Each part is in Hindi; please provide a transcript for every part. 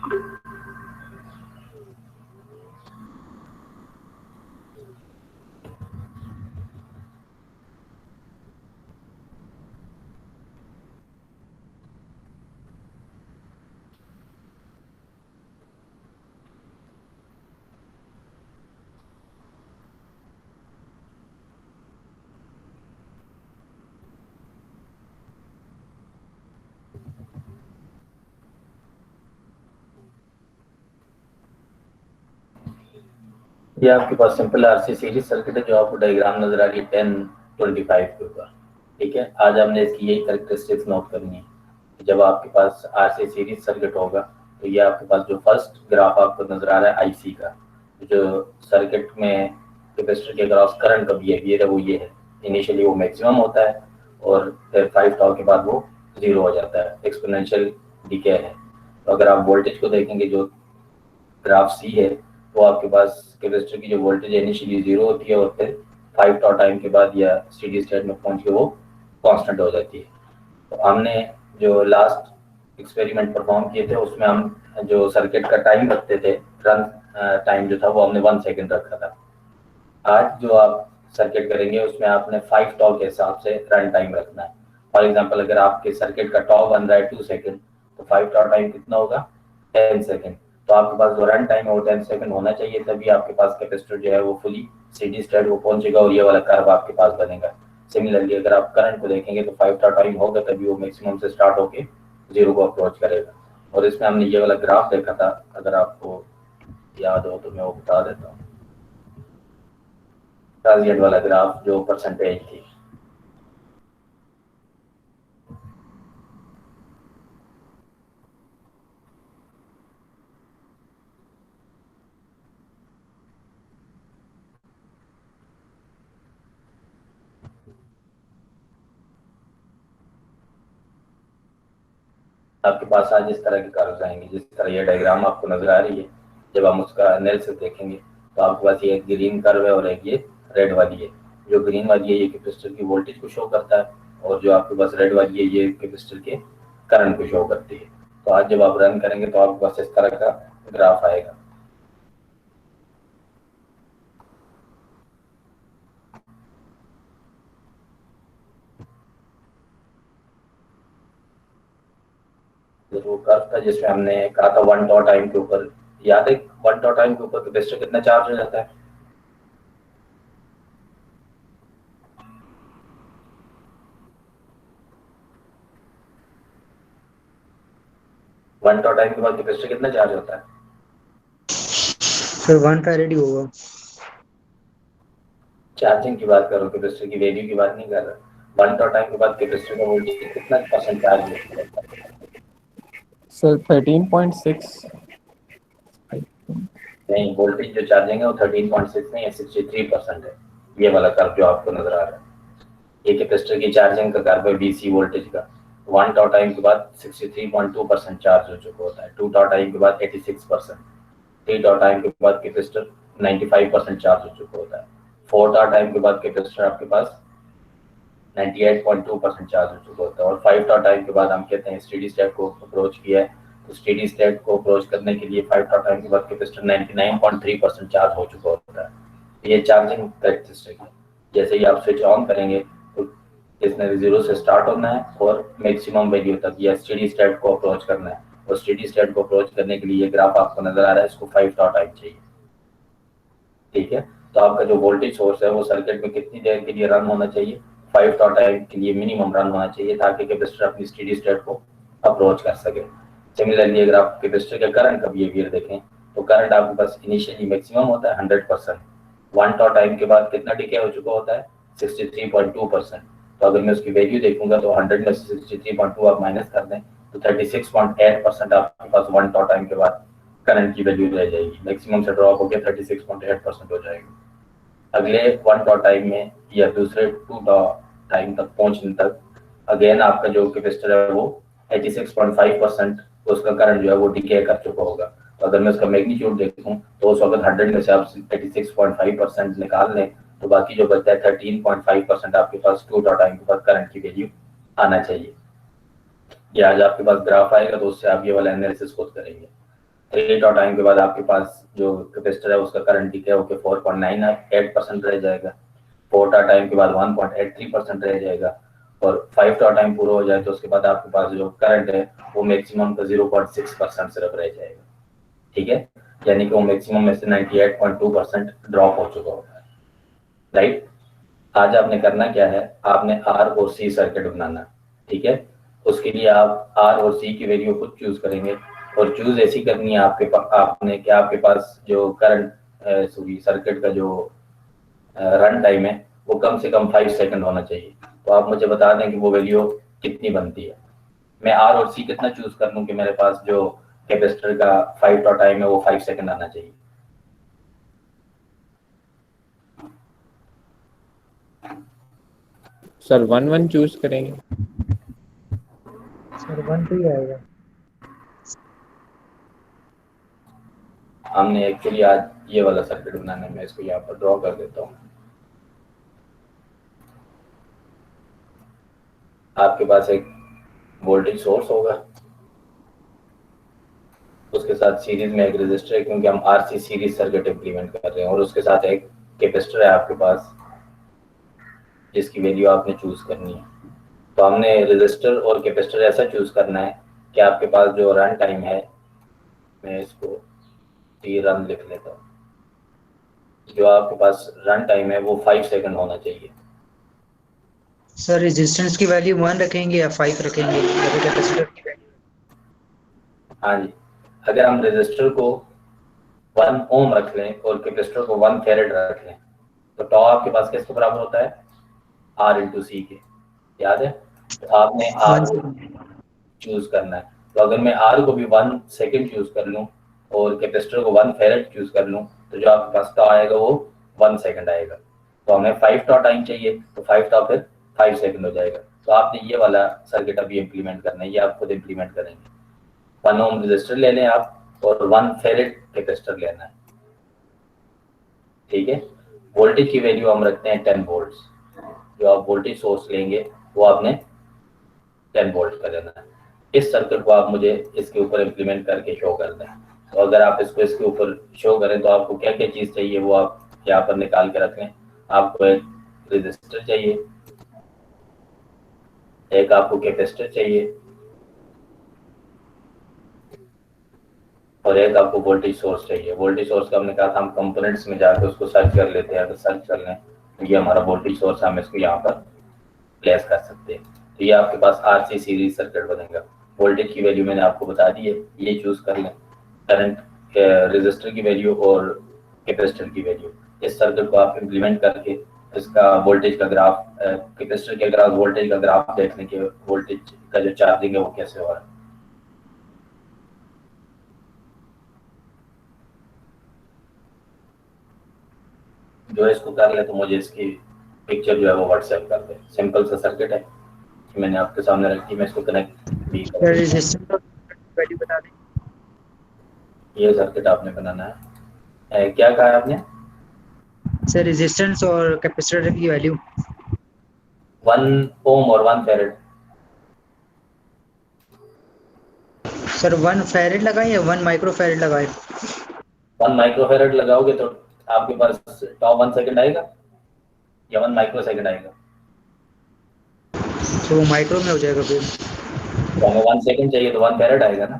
ये आपके पास सिंपल आरसी सीरीज सर्किट है जो आपको डायग्राम नजर आ रही है 1025 के ऊपर। ठीक है, आज हमने इसकी यही कैरेक्टरिस्टिक्स नोट करनी है। जब आपके पास आरसी सीरीज सर्किट होगा तो ये आपके पास जो फर्स्ट ग्राफ आपको नजर आ रहा है आईसी का, जो सर्किट में कैपेसिटर के अक्रॉस करंट का बिहेवियर है वो ये है। इनिशियली वो मैक्सिमम होता है और फिर 5 टाउ के बाद वो जीरो हो जाता है, एक्सपोनेंशियल डीके है। तो अगर आप वोल्टेज को देखेंगे, जो ग्राफ सी है, तो आपके पास कैपेसिटर की जो वोल्टेज इनिशियली जीरो होती है और फिर 5 टॉ टाइम के बाद या स्टेडी स्टेट में पहुंच के वो कांस्टेंट हो जाती है। तो हमने जो लास्ट एक्सपेरिमेंट परफॉर्म किए थे उसमें हम जो सर्किट का टाइम रखते थे, रन टाइम जो था वो हमने 1 सेकेंड रखा था। आज जो आप सर्किट करेंगे उसमें आपने 5 टॉ के हिसाब से रन टाइम रखना है। फॉर एग्जाम्पल, अगर आपके सर्किट का टॉ बन रहा है 2 सेकेंड, तो 5 टॉ टाइम कितना होगा? 10 सेकेंड। तो आपके पास जो रन टाइम है वो 10 सेकंड होना चाहिए, तभी आपके पास कैपेसिटर जो है वो फुली स्टेडी स्टेट को पहुंचेगा और ये वाला कर्व आपके पास बनेगा। सिमिलरली अगर आप करंट को देखेंगे तो 5 टॉ टाइम होगा तभी वो मैक्सिमम से स्टार्ट होके जीरो को अप्रोच करेगा। और इसमें हमने ये वाला ग्राफ देखा था, अगर आपको याद हो तो मैं वो बता देता हूँ। ट्रांजिएंट वाला ग्राफ जो परसेंटेज थी, आपके पास आज इस तरह के कर्व्स आएंगे, जिस तरह ये डायग्राम आपको नजर आ रही है। जब हम उसका एनालिसिस देखेंगे तो आपके पास ये एक ग्रीन कर्व है और एक ये रेड वाली है। जो ग्रीन वाली है ये कैपेसिटर की वोल्टेज को शो करता है और जो आपके पास रेड वाली है ये कैपेसिटर के करंट को शो करती है। तो आज जब आप रन करेंगे तो आपके पास इस तरह का ग्राफ आएगा। वो कर्व था जिसमें हमने कहा था 1 टॉ टाइम के ऊपर, याद है 1 टॉ टाइम के ऊपर कैपेसिटर कितना चार्ज हो जाता है? 1 टॉ टाइम के बाद कैपेसिटर कितना चार्ज होता है? सर 1 फैरेड होगा। चार्जिंग की बात करो, कैपेसिटर की वैल्यू की बात नहीं कर रहा। 1 टॉ टाइम के बाद कैपेसिटर का वोल्टेज कितना परसेंट चार्ज होता है? सर 13.6। नहीं, वोल्टेज जो चार्जिंग है वो 13.6 नहीं है, 63% है। ये वाला कर्व जो आपको नजर आ रहा है ये कैपेसिटर की चार्जिंग का कर्व है डीसी वोल्टेज का। 1 टॉ टाइम के बाद 63.2% चार्ज हो चुका होता है, 2 टॉ टाइम के बाद 86%, 3 टॉ टाइम के बाद कैपेसिटर 95% चार्ज हो चुका होता है, 4 टॉ टाइम के बाद कैपेसिटर आपके पास 98.2% चार्ज हो चुका होता है और 5 टॉ टाइम के बाद हम कहते हैं स्टेडी स्टेट को अप्रोच किया है। तो स्टेडी स्टेट को अप्रोच करने के लिए 5 टॉ टाइम के बाद कैपेसिटर 99.3% चार्ज हो चुका होता है। ये चार्जिंग कैरेक्टरिस्टिक है। जैसे ही आप स्विच ऑन करेंगे तो इसने जीरो से स्टार्ट होना है और मैक्सिमम वैल्यू तक या स्टेडी स्टेट को अप्रोच करना है। और स्टेडी स्टेट को अप्रोच करने के लिए ये ग्राफ आपको नजर आ रहा है, इसको 5 टॉ टाइम चाहिए। ठीक है, तो आपका जो वोल्टेज सोर्स है वो सर्किट में कितनी देर के लिए रन होना चाहिए? 5 टॉ टाइम के लिए मिनिमम रन होना चाहिए ताकि कैपेसिटर अपनी स्टेडी स्टेट को अप्रोच कर सके। सिमिलरली अगर आप कैपेसिटर के करंट का बिहेवियर देखें तो करंट आपके पास इनिशियली मैक्सिमम होता है 100%। 1 टॉ टाइम के बाद कितना डिके हो चुका होता है? 63.2%। तो अगर मैं उसकी वैल्यू देखूंगा तो 100 में से 63.2 आप माइनस कर दें तो 36.8% आपके पास 1 टॉ टाइम के बाद करंट की वैल्यू रह जाएगी। मैक्सिमम से ड्रॉप होकर 36.8% हो जाएगी। अगले 1 टॉ टाइम में या दूसरे 2 टॉ टाइम तक पहुंचने तक अगेन आपका जो कैपेसिटर है वो 86.5% उसका करंट जो है वो डिके कर चुका होगा। तो अगर मैं उसका मैग्नीट्यूड देखूं तो उस वक्त 100 में से आप 86.5% निकाल लें तो बाकी जो बचता है 13.5% आपके पास 2 टॉ टाइम के बाद करंट की वैल्यू आना चाहिए। ये आज आपके पास ग्राफ आएगा तो उससे आप ये वाला एनालिसिस खुद करेंगे। 3 टॉ टाइम के बाद आपके पास जो कैपेसिटर है उसका करंट डिके होकर 4.98% रह जाएगा। 4 टॉ टाइम के बाद 1.83% रह जाएगा और 5 टॉ टाइम पूरा हो जाए तो उसके बाद आपके पास जो करंट है वो मैक्सिमम का 0.6% सिर्फ रह जाएगा। ठीक है, यानी कि वो मैक्सिमम में से 98.2% ड्रॉप हो चुका होगा। राइट, आज आपने करना क्या है, आपने आर और सी सर्किट बनाना। ठीक है, उसके लिए आप आर और सी की वैल्यू खुद चूज करेंगे और चूज ऐसी करनी है आपके पास आपने कि आपके पास जो करंट सॉरी सर्किट का जो रन टाइम है वो कम से कम 5 सेकंड होना चाहिए। तो आप मुझे बता दें कि वो वैल्यू कितनी बनती है। मैं आर और सी कितना चूज कर लूं कि मेरे पास जो कैपेसिटर का 5 टॉ टाइम है वो 5 सेकंड आना चाहिए। सर 1 1 चूज करेंगे। सर 1 2 ही आएगा। हमने एक्चुअली आज ये वाला सर्किट बनाना है, मैं इसको यहाँ पर ड्रॉ कर देता हूँ। आपके पास एक वोल्टेज सोर्स होगा, उसके साथ सीरीज में एक रेजिस्टर है क्योंकि हम आरसी सीरीज सर्किट इंप्लीमेंट कर रहे हैं, और उसके साथ एक कैपेसिटर है आपके पास जिसकी वैल्यू आपने चूज करनी है। तो हमने रेजिस्टर और कैपेसिटर ऐसा चूज करना है कि आपके पास जो रन टाइम है, मैं इसको टी रन लिख लेता हूँ, जो आपके पास रन टाइम है वो 5 सेकंड होना चाहिए। सर रेजिस्टेंस की वैल्यू 1 रखेंगे या 5 रखेंगे, या कैपेसिटर की वैल्यू? हाँ जी, अगर हम रेजिस्टर को 1 ओम रख लें और कैपेसिटर को 1 फैरेड रख लें तो टॉ आपके पास किसके बराबर होता है, आर इंटू सी के, याद है? तो आपने आर चूज करना है। तो अगर मैं आर को भी 1 सेकंड चूज कर लूं और कैपेसिटर को 1 फैरेड चूज कर लूं तो जो आपके पास टॉ आएगा वो 1 सेकंड आएगा। तो हमें 5 टॉ टाइम चाहिए, तो 5 टॉ फिर 5 सेकंड हो जाएगा। तो आपने ये वाला सर्किट अभी इंप्लीमेंट करना है, ये आप खुद इंप्लीमेंट करेंगे। 1 ओम रेजिस्टर ले लें आप और 1 फैरेड कैपेसिटर लेना है। ठीक है, वोल्टेज की वैल्यू हम रखते हैं 10 वोल्ट्स। जो आप वोल्टेज सोर्स लेंगे वो आपने 10 वोल्ट का लेना है। इस सर्किट को आप मुझे इसके ऊपर इंप्लीमेंट करके शो कर दें। तो अगर आप इसको इसके ऊपर शो करें तो आपको क्या क्या चीज़ चाहिए वो आप यहाँ पर निकाल के रख लें। आपको एक रेजिस्टर चाहिए, एक आपको कैपेसिटर चाहिए और एक आपको वोल्टेज सोर्स चाहिए। वोल्टेज सोर्स का हमने कहा था हम कंपोनेंट्स में जाकर उसको सर्च कर लेते हैं। अगर सर्च कर लें तो ये हमारा वोल्टेज सोर्स है, हम इसको यहाँ पर प्लेस कर सकते हैं। तो ये आपके पास आरसी सीरीज सर्किट बनेगा। वोल्टेज की वैल्यू मैंने आपको बता दी है, ये चूज कर लें। करंट, रेजिस्टर की वैल्यू और कैपेसिटर की वैल्यू, इस सर्किट को आप इम्प्लीमेंट करके इसका वोल्टेज का ग्राफ, कैपेसिटर के ग्राफ वोल्टेज का ग्राफ देखने के वोल्टेज का जो चार्जिंग है वो कैसे हो रहा है। जो इसको कर ले तो मुझे इसकी पिक्चर जो है वो व्हाट्सएप कर दे। सिंपल सा सर्किट है, मैंने आपके सामने रखी, मैं इसको कनेक्ट भी कर। रेजिस्टेंस वैल्यू बता दें। ये सर्किट आपने बनाना है। क्या कहा है आपने? सर रेजिस्टेंस और कैपेसिटर की वैल्यू 1 ओम और 1 फैरेड। सर 1 फैरेड लगाएं या 1 माइक्रो फैरेड लगाएं? 1 माइक्रो फैरेड लगाओगे तो आपके पास टॉ 1 सेकंड आएगा या 1 माइक्रो सेकंड आएगा? तो वो माइक्रो में हो जाएगा फिर। तो हमें 1 सेकंड चाहिए तो 1 फैरेड आएगा ना।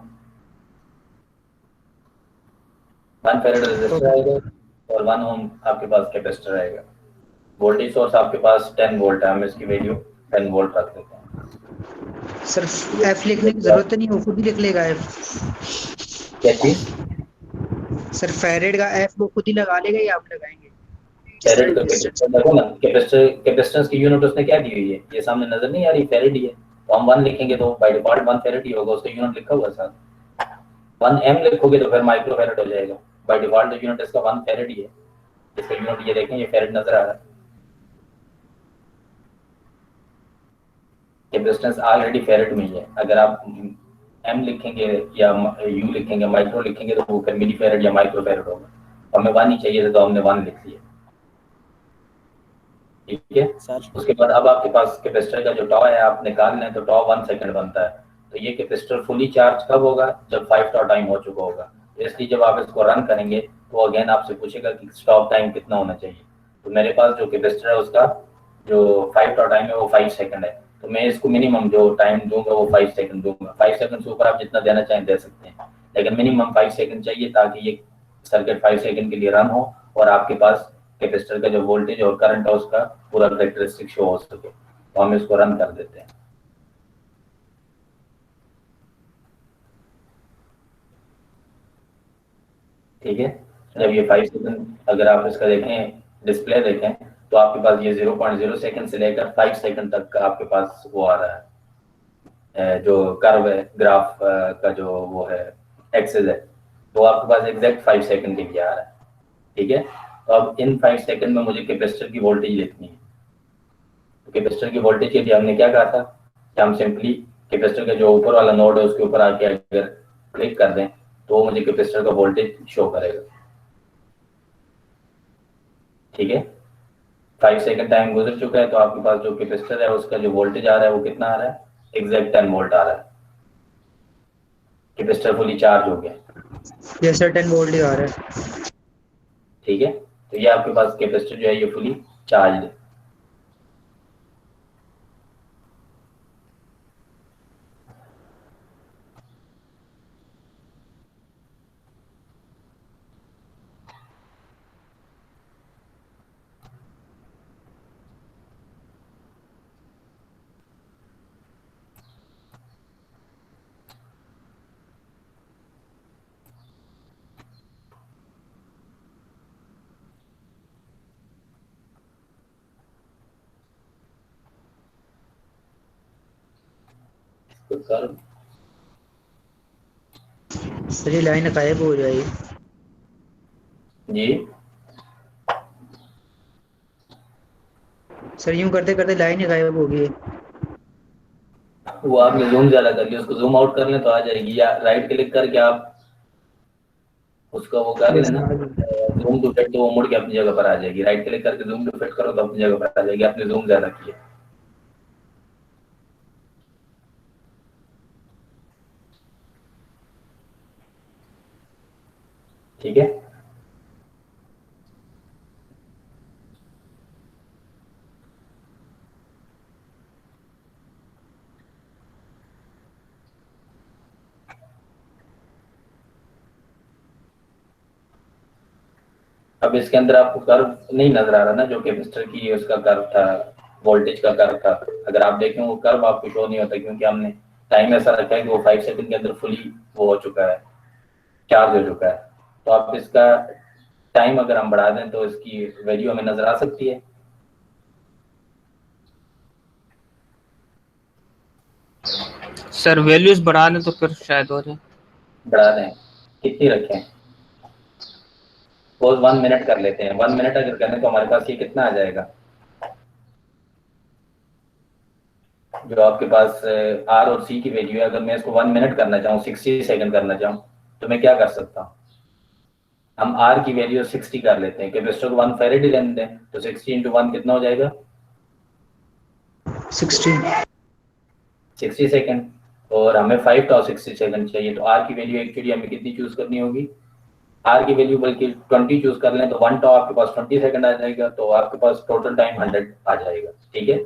1 फैरेड रेजिस्टर आएगा और 1 ओम आपके पास कैपेसिटर आएगा। वोल्टेज सोर्स आपके पास 10 वोल्ट है, हम इसकी वैल्यू 10 वोल्ट रख देते हैं। सर एफ लिखने की जरूरत नहीं, वो खुद ही लिख लेगा एफ। क्या चीज? सर फैरेड का एफ वो खुद ही लगा लेगा या आप लगाएंगे? फैरेड का कैपेसिटर देखो ना, कैपेसिटेंस की यूनिट उसने क्या दी हुई है, ये सामने नजर नहीं आ रही, फैरेड ही है। तो हम 1 लिखेंगे तो बाय डिफॉल्ट 1 फैरेड ही होगा, उसका यूनिट लिखा हुआ है साथ। 1 एम लिखोगे तो फिर माइक्रो फैरेड हो जाएगा। बाय डिफॉल्ट यूनिट इसका 1 फैरेड ही है। इसका यूनिट ये देखें, ये फैरेड नजर आ रहा है। कैपेसिटेंस ऑलरेडी फैरेड में ही है। अगर आप एम लिखेंगे या यू लिखेंगे, माइक्रो लिखेंगे तो वो फिर मिली फैरेड या माइक्रो फैरेड होगा। हमें 1 ही चाहिए था तो हमने 1 लिख लिया। ठीक है सर। उसके बाद अब आपके पास कैपेसिटर का जो टॉ है आप निकाल लें तो टॉ 1 सेकंड बनता है। तो ये कैपेसिटर फुली चार्ज कब होगा, जब 5 टॉ टाइम हो चुका होगा। इसलिए जब आप इसको रन करेंगे तो अगेन आपसे पूछेगा कि स्टॉप टाइम कितना होना चाहिए। तो मेरे पास जो कैपेसिटर है उसका जो 5 का टाइम है वो 5 सेकंड है, तो मैं इसको मिनिमम जो टाइम दूंगा वो 5 सेकंड दूंगा। 5 सेकंड से ऊपर आप जितना देना चाहें दे सकते हैं, लेकिन मिनिमम 5 सेकंड चाहिए ताकि ये सर्किट 5 सेकंड के लिए रन हो और आपके पास कैपेसिटर का जो वोल्टेज और करंट है उसका पूरा कैरेक्टरिस्टिक शो हो सके। तो हम इसको रन कर देते हैं। ठीक है, जब ये 5 सेकंड अगर आप इसका देखें डिस्प्ले देखें तो आपके पास ये 0.0 सेकंड से लेकर 5 सेकंड तक का आपके पास वो आ रहा है, जो कर्व है ग्राफ का जो वो है एक्सेस है, तो आपके पास एग्जैक्ट 5 सेकंड के लिए आ रहा है। ठीक है, तो अब इन 5 सेकंड में मुझे कैपेसिटर की वोल्टेज लिखनी है। तो कैपेसिटर की वोल्टेज के लिए हमने क्या कहा था कि हम सिंपली कैपेसिटर का जो ऊपर वाला नोड है उसके ऊपर आके अगर क्लिक कर दें तो मुझे कैपेसिटर का वोल्टेज शो करेगा। ठीक है, 5 सेकंड टाइम गुजर चुका है, तो आपके पास जो कैपेसिटर है उसका जो वोल्टेज आ रहा है वो कितना आ रहा है, एग्जैक्ट 10 वोल्ट आ रहा है। कैपेसिटर फुली चार्ज हो गया। ये सर 10 वोल्ट ही आ रहा है। ठीक है, तो ये आपके पास कैपेसिटर जो है ये फुली चार्ज है। तो कर सर ये लाइन गायब हो जाएगी। जी, सर यूं करते करते लाइन ही गायब हो गई है। वो आपने जूम ज्यादा कर लिया, उसको जूम आउट कर लें तो आ जाएगी, या राइट क्लिक करके आप उसका वो कर बस लेना आ गई। जूम टू फिट, तो वो मुड़ के अपनी जगह पर आ जाएगी। राइट क्लिक करके जूम टू फिट करो तो अपनी जगह पर आ जाएगी, आपने जूम ज्यादा किया। ठीक है, अब इसके अंदर आपको कर्व नहीं नजर आ रहा ना, जो कैपेसिटर की उसका कर्व था, वोल्टेज का कर्व था। अगर आप देखें वो कर्व आपको शो नहीं होता क्योंकि हमने टाइम ऐसा रखा है कि वो 5 सेकंड के अंदर फुली वो हो चुका है, चार्ज हो चुका है। तो आप इसका टाइम अगर हम बढ़ा दें तो इसकी वैल्यू हमें नजर आ सकती है। सर वैल्यूज बढ़ा दें तो फिर शायद हो जाए। बढ़ा दें, कितनी रखें, रोज 1 मिनट कर लेते हैं। 1 मिनट अगर करें तो हमारे पास ये कितना आ जाएगा, जो आपके पास आर और सी की वैल्यू है, अगर मैं इसको 1 मिनट करना चाहूँ, 60 सेकंड करना चाहूँ, तो मैं क्या कर सकता हूँ। हम आर की वैल्यू 60 कर लेते हैं, कैपेसिटर को 1 फैरेड ही लेने दें, तो 60 इंटू 1 कितना हो जाएगा, 16। 60 सेकंड। और हमें 5 टाउ 60 सेकंड चाहिए, तो आर की वैल्यू एक्चुअली हमें कितनी चूज करनी होगी, आर की वैल्यू बल्कि 20 चूज कर लें तो 1 टाउ आपके पास 20 सेकंड आ जाएगा, तो आपके पास टोटल टाइम 100 आ जाएगा। ठीक है,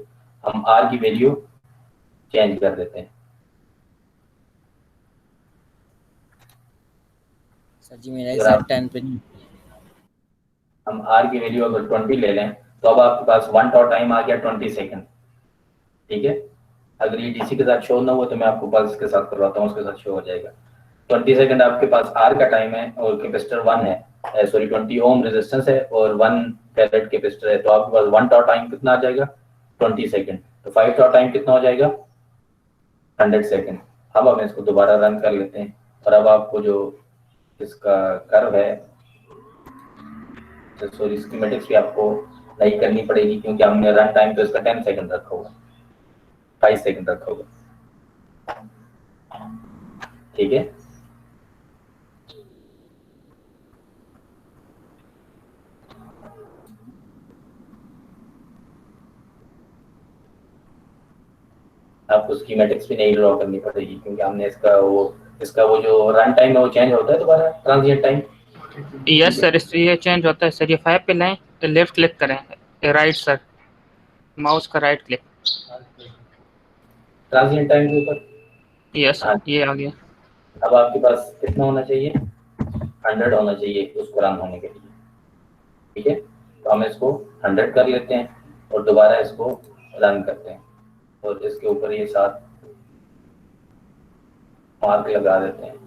हम आर की वैल्यू चेंज कर देते हैं। सर जी मेरा अगर एग्जैक्ट आप टाइम पे हम आर की वैल्यू अगर 20 ले लें तो अब आपके पास 1 टाउ टाइम आ गया 20 सेकंड। ठीक है, अगर ये डीसी के साथ शो ना हुआ तो मैं आपको पल्स के साथ करवाता हूँ, उसके साथ शो हो जाएगा। 20 सेकंड आपके पास आर का टाइम है और कैपेसिटर 1 है, सॉरी 20 ओम रेजिस्टेंस है और 1 फैरेड कैपेसिटर है, तो आपके पास 1 टाउ टाइम कितना आ जाएगा, 20 सेकंड। तो 5 टाउ टाइम कितना हो जाएगा, 100 सेकंड। अब हम इसको दोबारा रन कर लेते हैं और अब आपको जो इसका कर्व है, सॉरी स्कीमेटिक्स भी आपको नहीं करनी पड़ेगी क्योंकि हमने रन टाइम तो इसका 10 सेकंड रखा होगा, 5 सेकंड रखा होगा। ठीक है, आपको स्कीमेटिक्स भी नहीं ड्रॉ करनी पड़ेगी क्योंकि हमने इसका वो इसका वो जो रन टाइम है वो चेंज होता है दोबारा, ट्रांजिएंट टाइम? यस सर, इससे ये चेंज होता है सर। ये 5 पे लाएं तो लेफ्ट क्लिक करें, राइट सर, माउस का राइट क्लिक। ट्रांजिएंट टाइम के ऊपर? यस हाँ। ये आ गया। अब आपके पास कितना होना चाहिए? 100 होना चाहिए उसको रन होने के लिए। ठीक है, तो हम इसको 100 कर लेते हैं और दोबारा इसको रन करते हैं और इसके ऊपर ये 7 मार्क लगा देते हैं।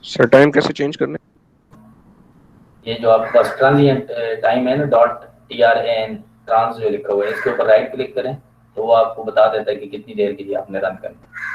सर टाइम कैसे चेंज करने? ये जो आपके पास ट्रांजिएंट टाइम है ना, .tran ट्रांस जो लिखा हुआ है, इसके ऊपर राइट क्लिक करें तो वो आपको बता देता है कि कितनी देर के लिए आपने रन करना है।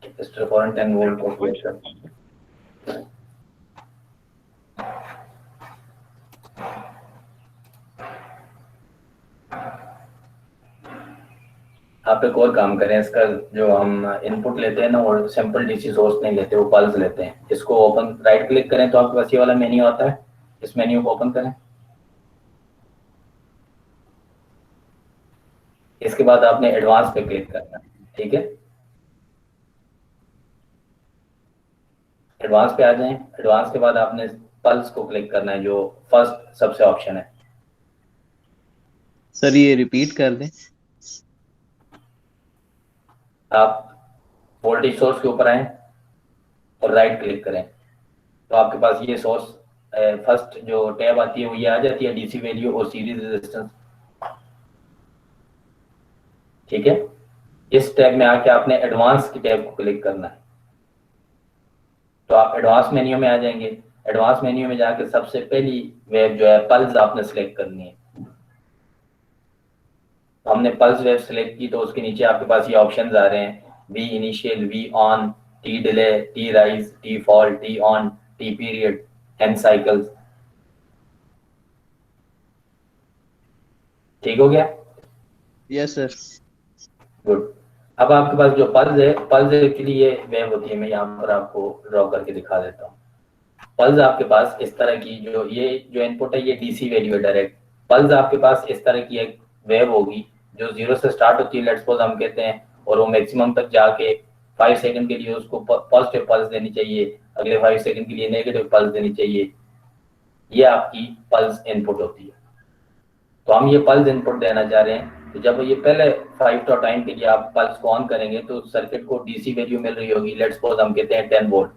कैपेसिटर 10 वोल्ट को क्लिक करते हैं। आप एक और काम करें, इसका जो हम इनपुट लेते हैं ना वो सिंपल डीसी सोर्स नहीं लेते, वो पल्स लेते हैं। इसको ओपन राइट क्लिक करें तो आपके पास ये वाला मेन्यू आता है, इस मेन्यू को ओपन करें। इसके बाद आपने एडवांस पे क्लिक करना है। ठीक है, एडवांस पे आ जाएं। एडवांस के बाद आपने पल्स को क्लिक करना है, जो फर्स्ट सबसे ऑप्शन है। सर ये रिपीट कर दें। आप वोल्टेज सोर्स के ऊपर आए और राइट क्लिक करें तो आपके पास ये सोर्स फर्स्ट जो टैब आती है वो ये आ जाती है, डीसी वैल्यू और सीरीज रेजिस्टेंस। ठीक है, इस टैब में आके आपने एडवांस की टैब को क्लिक करना है तो आप एडवांस मेन्यू में आ जाएंगे। एडवांस मेन्यू में जाके सबसे पहली वेव जो है पल्स आपने सेलेक्ट करनी है। तो हमने पल्स वेव सेलेक्ट की तो उसके नीचे आपके पास ये ऑप्शंस आ रहे हैं, V initial, V on, T delay, T rise, T fall, T on, T period, N cycles. ठीक हो गया? Yes sir. गुड। अब आपके पास जो पल्स है, पल्स एक्चुअली ये वेव होती है, मैं यहाँ पर आपको ड्रॉ करके दिखा देता हूँ। पल्स आपके पास इस तरह की ये जो इनपुट है ये डीसी वैल्यू है डायरेक्ट। पल्स आपके पास इस तरह की एक वेव होगी जो 0 से स्टार्ट होती है, लेट्स सपोज हम कहते हैं, और वो मैक्सिमम तक जाके 5 सेकंड के लिए उसको पॉजिटिव पल्स देनी चाहिए, अगले 5 सेकंड के लिए नेगेटिव पल्स देनी चाहिए। ये आपकी पल्स इनपुट होती है। तो हम ये पल्स इनपुट देना चाह रहे हैं, तो जब ये पहले 5 टाइम के लिए आप पल्स को ऑन करेंगे तो सर्किट को डीसी वैल्यू मिल रही होगी, लेट्स सपोज हम कहते हैं 10 वोल्ट।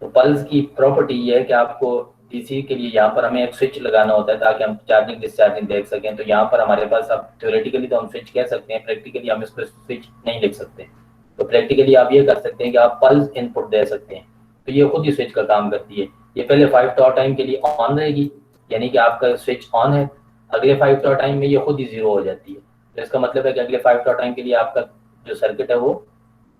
तो पल्स की प्रॉपर्टी ये है कि आपको डीसी के लिए यहाँ पर हमें एक स्विच लगाना होता है ताकि हम चार्जिंग डिस्चार्जिंग देख सकें। तो यहाँ पर हमारे पास, अब थ्योरेटिकली तो हम स्विच कह सकते हैं, प्रैक्टिकली हम इसको स्विच नहीं लिख सकते। तो प्रैक्टिकली आप ये कर सकते हैं कि आप पल्स इनपुट दे सकते हैं, तो ये खुद ही स्विच का काम करती है। ये पहले 5 टाइम के लिए ऑन रहेगी, यानी कि आपका स्विच ऑन है। अगले 5 टाइम में ये खुद ही 0 हो जाती है। तो इसका मतलब है कि अगले 5 टाइम के लिए आपका जो सर्किट है वो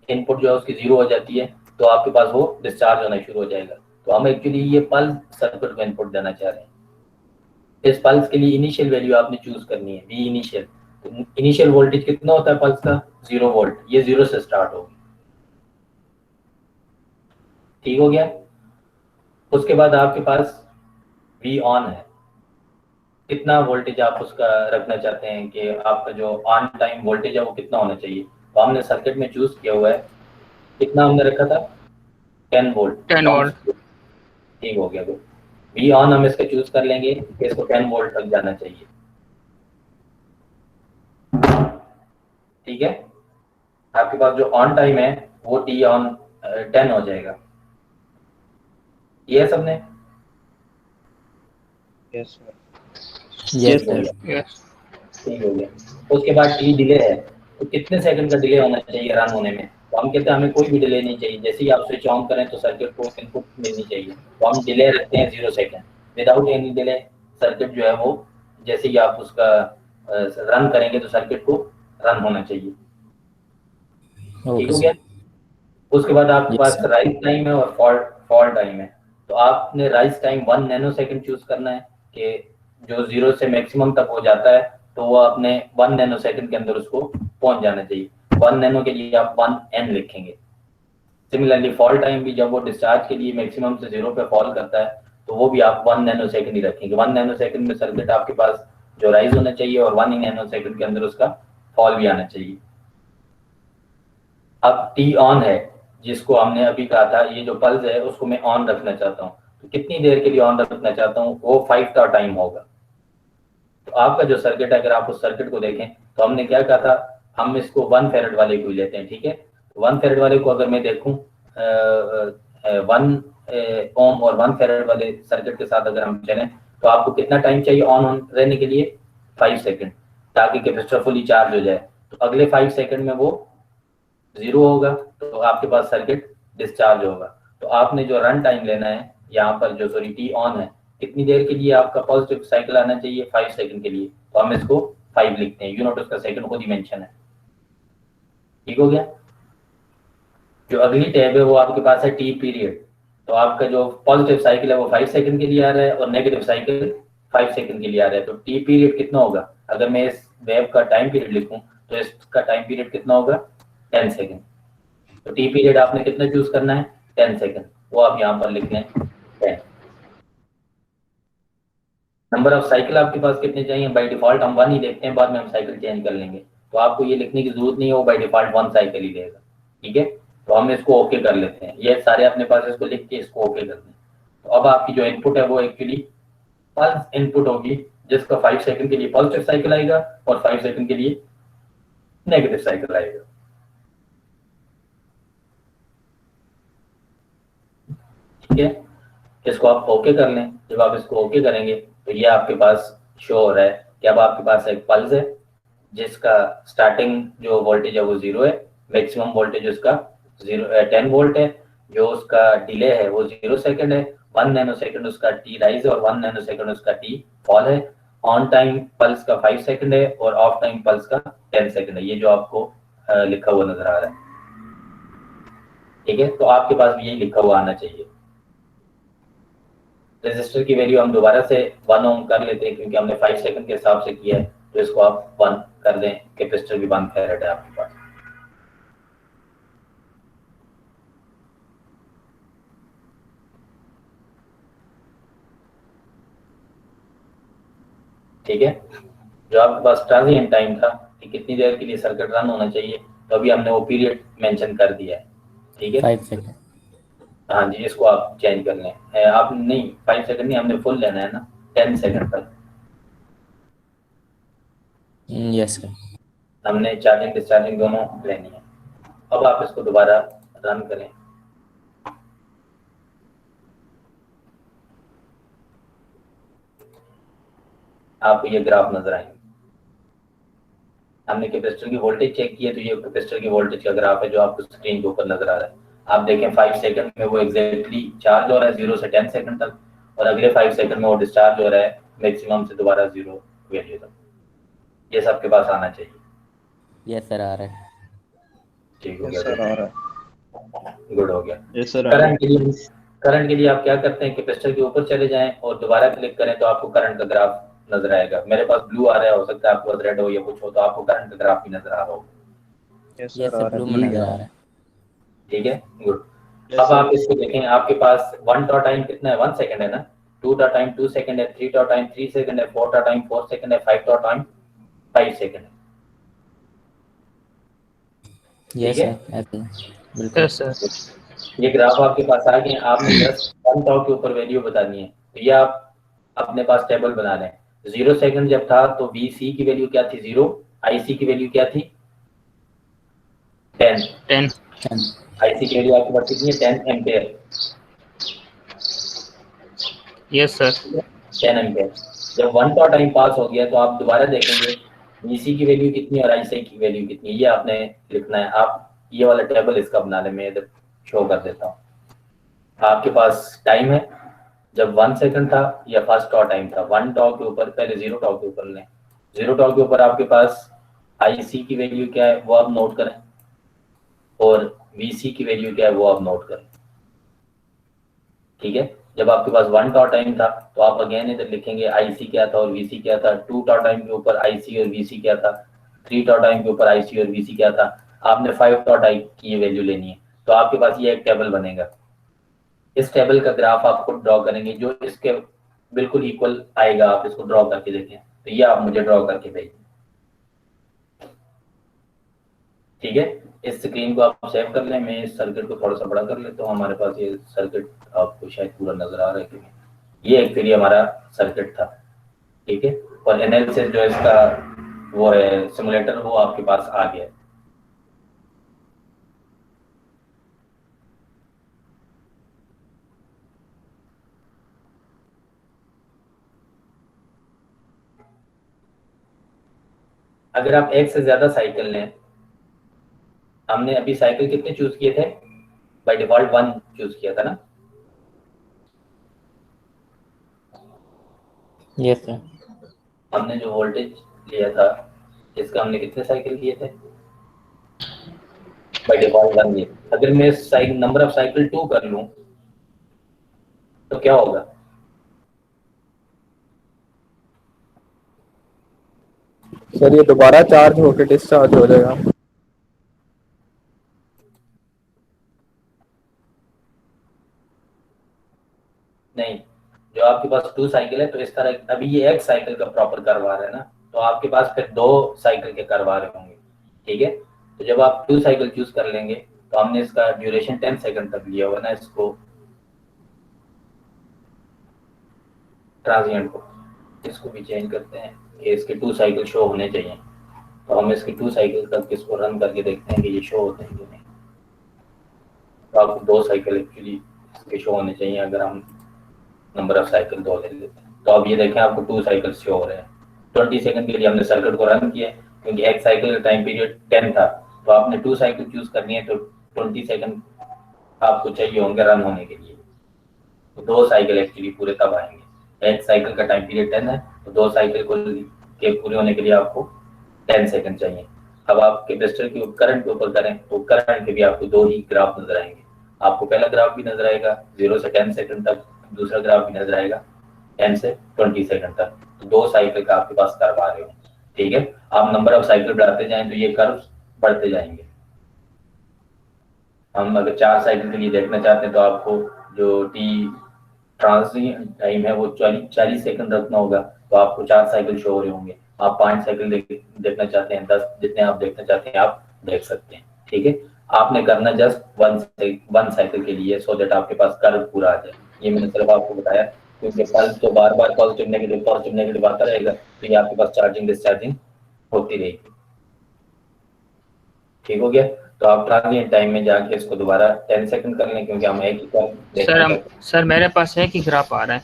इनपुट जो है उसकी 0 हो जाती है, तो आपके पास वो डिस्चार्ज होना शुरू हो जाएगा। तो हम एक्चुअली ये पल्स सर्किट को इनपुट देना चाह रहे हैं। इस पल्स के लिए इनिशियल वैल्यू आपने चूज करनी है, वी इनिशियल। तो इनिशियल वोल्टेज कितना होता है पल्स का? 0 वोल्ट। ये 0 से स्टार्ट होगी। ठीक हो गया? उसके बाद आपके पास वी ऑन है। कितना वोल्टेज आप उसका रखना चाहते हैं कि आपका जो ऑन टाइम वोल्टेज है वो कितना होना चाहिए? तो हमने सर्किट में चूज किया हुआ है, कितना हमने रखा था? 10 वोल्ट। 10 वोल्ट। ठीक हो गया। वी ऑन हम इसका चूज कर लेंगे कि इसको 10 वोल्ट तक जाना चाहिए। ठीक है, आपके पास जो ऑन टाइम है वो टी ऑन 10 हो जाएगा। ये सबने यस सर Yes, हो sir. गया, यस ठीक हो गया। उसके बाद टी डिले है, तो कितने सेकंड का डिले होना चाहिए रन होने में? तो हम कहते हैं हमें कोई भी डिले नहीं चाहिए, जैसे ही आप स्विच ऑन करें तो सर्किट को इनपुट मिलनी चाहिए, तो हम डिले रखते हैं 0 second. Without any delay circuit जो है वो जैसे ही आप उसका रन करेंगे तो सर्किट को रन होना चाहिए। ठीक हो गया। उसके बाद आपके Yes, पास sir. राइज टाइम है और फॉल टाइम है, तो आपने rise time 1 nano second choose करना है कि जो 0 से मैक्सिमम तक हो जाता है तो वो आपने 1 नैनो सेकंड के अंदर उसको पहुंच जाना चाहिए। 1 नैनो के लिए आप 1n लिखेंगे। सिमिलरली फॉल टाइम भी जब वो डिस्चार्ज के लिए मैक्सिमम से 0 पे फॉल करता है तो वो भी आप 1 नैनो सेकंड ही रखेंगे। 1 नैनो सेकंड में सर्किट आपके पास जो राइज होना चाहिए और 1 नैनो सेकंड के अंदर उसका फॉल भी आना चाहिए। अब टी ऑन है, जिसको हमने अभी कहा था, ये जो पल्स है उसको मैं ऑन रखना चाहता हूँ, तो कितनी देर के लिए ऑन रखना चाहता हूँ, वो 5 का टाइम होगा। तो आपका जो सर्किट है, अगर आप उस सर्किट को देखें तो हमने क्या कहा था, हम इसको 1 फेरेड वाले को लेते हैं, ठीक है। 1 फेरेड वाले को अगर मैं देखूं 1 ओम और 1 फेरेड वाले सर्किट के साथ अगर हम चलें तो आपको कितना टाइम चाहिए ऑन रहने के लिए? 5 सेकंड, ताकि कैपेसिटर फुली चार्ज हो जाए। तो अगले 5 सेकंड में वो 0 होगा तो आपके पास सर्किट डिस्चार्ज होगा। तो आपने जो रन टाइम लेना है यहाँ पर, जो सॉरी टी ऑन है, कितनी देर के लिए आपका पॉजिटिव साइकिल आना चाहिए? 5 सेकंड के लिए, तो हम इसको 5 लिखते हैं, यूनिट उसका सेकंड खुद ही मेंशन है। ठीक हो गया। जो अगली टैब है वो आपके पास है टी पीरियड, तो आपका जो पॉजिटिव साइकिल है वो 5 सेकंड के लिए आ रहा है और नेगेटिव साइकिल 5 सेकंड के लिए आ रहा है। तो टी पीरियड कितना होगा? अगर मैं इस वेव का टाइम पीरियड लिखूं तो इसका टाइम पीरियड कितना होगा? 10 सेकंड। तो टी पीरियड आपने कितना चूज करना है? 10 सेकंड, वो आप यहाँ पर लिख लें 10। नंबर ऑफ साइकिल आपके पास कितने चाहिए? बाय डिफॉल्ट हम 1 ही देखते हैं, बाद में हम साइकिल चेंज कर लेंगे, तो आपको ये लिखने की जरूरत नहीं है, वो बाय डिफॉल्ट 1 साइकिल ही देगा। ठीक है, तो हम इसको ओके कर लेते हैं, ये सारे अपने पास इसको लिख के इसको ओके कर दें। तो अब आपकी जो इनपुट है वो एक्चुअली पल्स इनपुट होगी, जिसका 5 सेकंड के लिए पॉजिटिव साइकिल आएगा और 5 सेकंड के लिए नेगेटिव साइकिल आएगा। ठीक है, इसको आप ओके कर लें। जब आप इसको ओके करेंगे तो ये आपके पास शो हो रहा है कि अब आपके पास एक पल्स है जिसका स्टार्टिंग जो वोल्टेज है वो 0 है, मैक्सिमम वोल्टेज उसका 10 वोल्ट है, जो उसका डिले है वो 0 सेकंड है, 1 नैनो सेकंड उसका टी राइज है और 1 नैनो सेकंड उसका टी फॉल है। ऑन टाइम पल्स का 5 सेकंड है और ऑफ टाइम पल्स का 10 सेकंड है, ये जो आपको लिखा हुआ नजर आ रहा है। ठीक है, तो आपके पास भी यही लिखा हुआ आना चाहिए। रेजिस्टर की वैल्यू हम दोबारा से 1 ओम कर लेते हैं क्योंकि हमने 5 सेकंड के हिसाब से किया है, तो इसको आप 1 कर दें। कैपेसिटर भी 1 फैरेड है आपके पास। ठीक है, जो आपके पास ट्रांजिएंट टाइम था कि कितनी देर के लिए सर्किट रन होना चाहिए, तो अभी हमने वो पीरियड मेंशन कर दिया है। ठीक है, 5 सेकंड। हाँ जी, इसको आप चेंज कर लें। आप नहीं 5 सेकंड नहीं, हमने फुल लेना है ना, 10 सेकंड तक यस सर। हमने चार्जिंग डिस्चार्जिंग दोनों लेनी है। अब आप इसको दोबारा रन करें। आपको ये ग्राफ नजर आएंगे। हमने कैपेसिटर की वोल्टेज चेक की है, तो ये कैपेसिटर की वोल्टेज का ग्राफ है जो आपको स्क्रीन के ऊपर नजर आ रहा है। आप देखें 5 सेकंड में वो एग्जैक्टली चार्ज हो रहा है 0 से 10 सेकंड तक, और अगले 5 सेकंड में वो डिस्चार्ज हो रहा है मैक्सिमम से दोबारा 0 वैल्यू तक। ये सबके पास आना चाहिए। यस सर, आ रहा है। ठीक हो यस सर आ गया, रहा है। गुड हो गया। यस सर आ रहा है। करंट के लिए आप क्या करते हैं, कैपेसिटर के ऊपर चले जाएं और दोबारा क्लिक करें तो आपको करंट का ग्राफ नजर आएगा। मेरे पास ब्लू आ रहा है, हो सकता है आपके पास रेड हो या कुछ हो, तो आपको करंट का ग्राफ भी नजर आ रहा होगा। यस सर आ रहा है। नजर आ रहा है। ठीक है, गुड। Yes, अब sir. आप इसको देखें, आपके पास 1 टॉ टाइम कितना है? 1 सेकंड है ना। 2 टॉ टाइम 2 सेकंड है, 3 टॉ टाइम 3 सेकंड है, 4 टॉ टाइम 4 सेकंड है, 5 टॉ टाइम 5 सेकंड है। यस ठीक है? सर, बिल्कुल। Yes sir. ये ग्राफ आपके पास आ गए। आपने जस्ट 1 टॉ के ऊपर वैल्यू बतानी है, तो ये आप अपने पास टेबल बना लें। 0 सेकंड जब था तो VC की वैल्यू क्या थी? 0। IC की वैल्यू क्या थी? 10। 10। IC की वैल्यू आपके पास कितनी है? 10 एम्पेयर। Yes sir. 10 एम्पियर। जब 1 का टाइम पास हो गया तो आप दोबारा देखेंगे VC की वैल्यू कितनी है और IC की वैल्यू कितनी है, ये आपने लिखना है। आप ये वाला टेबल इसका बना लें, मैं इधर शो कर देता हूँ। आपके पास टाइम है जब 1 सेकंड था, या फर्स्ट टॉ टाइम था 1 टॉ के ऊपर, पहले 0 टॉ के ऊपर लें। 0 टॉ के ऊपर आपके पास IC की वैल्यू क्या है वो आप नोट करें, और VC की वैल्यू क्या है वो आप नोट करें। ठीक है, जब आपके पास 1 टॉ टाइम था तो आप अगेन इधर लिखेंगे IC क्या था और VC क्या था। 2 टॉ टाइम के ऊपर IC और VC क्या था। 3 टॉ टाइम के ऊपर IC और VC क्या था। आपने 5 टॉ टाइम की वैल्यू लेनी है, तो आपके पास ये एक टेबल बनेगा। इस टेबल का ग्राफ आप खुद ड्रॉ करेंगे, जो इसके बिल्कुल इक्वल आएगा आप इसको ड्रॉ करके देखें। तो ये आप मुझे ड्रॉ करके भेजें। ठीक है, इस स्क्रीन को आप सेव कर लें। मैं इस सर्किट को थोड़ा सा बड़ा कर लेता हूँ। हमारे पास ये सर्किट आपको शायद पूरा नजर आ रहा है कि ये एक्चुअली हमारा सर्किट था। ठीक है, और एनालिसिस जो इसका वो है सिमुलेटर, वो आपके पास आ गया है। अगर आप एक से ज्यादा साइकिल लें, हमने अभी साइकिल कितने चूज किए थे? बाय डिफॉल्ट 1 चूज किया था ना। Yes sir. हमने जो वोल्टेज लिया था इसका हमने कितने साइकिल किए थे? बाय डिफॉल्ट 1 लिए। अगर मैं साइकिल नंबर ऑफ साइकिल 2 कर लूं तो क्या होगा? सर ये दोबारा चार्ज होकर डिस्चार्ज हो जाएगा। नहीं, जो आपके पास 2 साइकिल है तो इस तरह अभी ये एक साइकिल का प्रॉपर कर्व आ रहा है ना, तो आपके पास फिर 2 साइकिल के कर्व आ रहे होंगे। ठीक है, तो जब आप 2 साइकिल चूज कर लेंगे तो हमने इसका ड्यूरेशन 10 सेकंड तक लिया हुआ ना, इसको ट्रांजिएंट को, इसको भी चेंज करते हैं कि इसके 2 साइकिल शो होने चाहिए। तो हम इसके 2 साइकिल तक इसको रन करके देखते हैं कि ये शो होते हैं कि नहीं। तो आपको 2 साइकिल एक्चुअली इसके शो होने चाहिए अगर हम नंबर ऑफ साइकिल 2 ले लेते हैं। तो अब ये देखें आपको 2 साइकिल शो हो रहे हैं। 20 सेकंड के लिए हमने सर्किट को रन किया क्योंकि एक साइकिल का टाइम पीरियड 10 था, तो आपने 2 साइकिल चूज करनी है, तो 20 सेकंड आपको चाहिए होंगे रन होने के लिए। तो 2 साइकिल एक्चुअली पूरे तब आएंगे। एक साइकिल का टाइम पीरियड 10 है, तो 2 साइकिल को के पूरे होने के लिए आपको 10 सेकंड चाहिए। अब आप कैपेसिटर के करंट के ऊपर करें तो करंट के भी आपको 2 ही ग्राफ नजर आएंगे। आपको पहला ग्राफ भी नजर आएगा 0 से 10 सेकंड तक, दूसरा ग्राफ भी नजर आएगा 10 से 20 सेकंड तक। तो 2 साइकिल का आपके पास कर्व आ रहे हो। ठीक है, आप नंबर ऑफ साइकिल बढ़ाते जाएं तो ये कर्व बढ़ते जाएंगे। हम अगर 4 साइकिल के लिए देखना चाहते हैं तो आपको जो टी ट्रांजिशन टाइम है वो 40 सेकंड रखना होगा, तो आपको 4 साइकिल शो हो रहे होंगे। आप 5 साइकिल देखना चाहते हैं, 10 जितने आप देखना चाहते हैं आप देख सकते हैं। ठीक है, आपने करना जस्ट 1 साइकिल के लिए, सो दैट आपके पास कर्व पूरा आ जाए। ये मैंने सिर्फ आपको बताया क्योंकि कल तो बार बार पॉजिटिव नेगेटिव आता रहेगा, तो ये आपके पास चार्जिंग डिस्चार्जिंग होती रहेगी। ठीक हो गया, तो आप ट्रांजिएंट टाइम में जाके इसको दोबारा 10 सेकंड कर लें क्योंकि हम एक ही कर्व सर मेरे पास एक ही ग्राफ आ रहा है,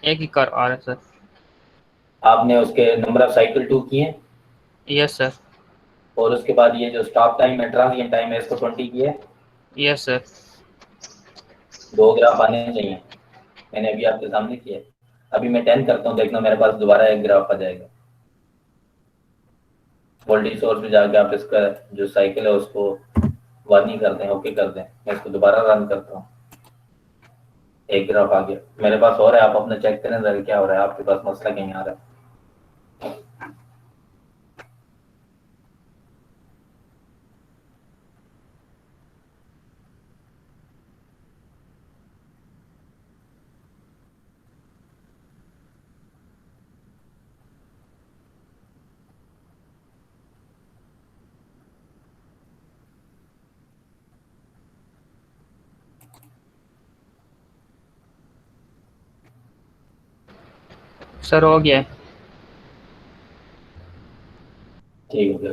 एक ही कर्व आ रहा है सर। आपने उसके नंबर ऑफ साइकिल 2 किए? Yes sir. और उसके बाद ये जो स्टॉप टाइम है ट्रांजिएंट टाइम है इसको 20 किया? Yes sir. 2 ग्राफ आने चाहिए, मैंने अभी आपके सामने किया। अभी मैं 10 करता हूँ, देखना मेरे पास दोबारा एक ग्राफ आ जाएगा। वोल्टेज सोर्स पे जाके आप इसका जो साइकिल है उसको 1 ही कर दें, ओके कर दें। मैं इसको दोबारा रन करता हूँ, एक ग्राफ आ गया मेरे पास। हो रहा है, आप अपना चेक करें जरा क्या हो रहा है, आपके पास मसला कहीं आ रहा है। सर हो गया है। ठीक हो गया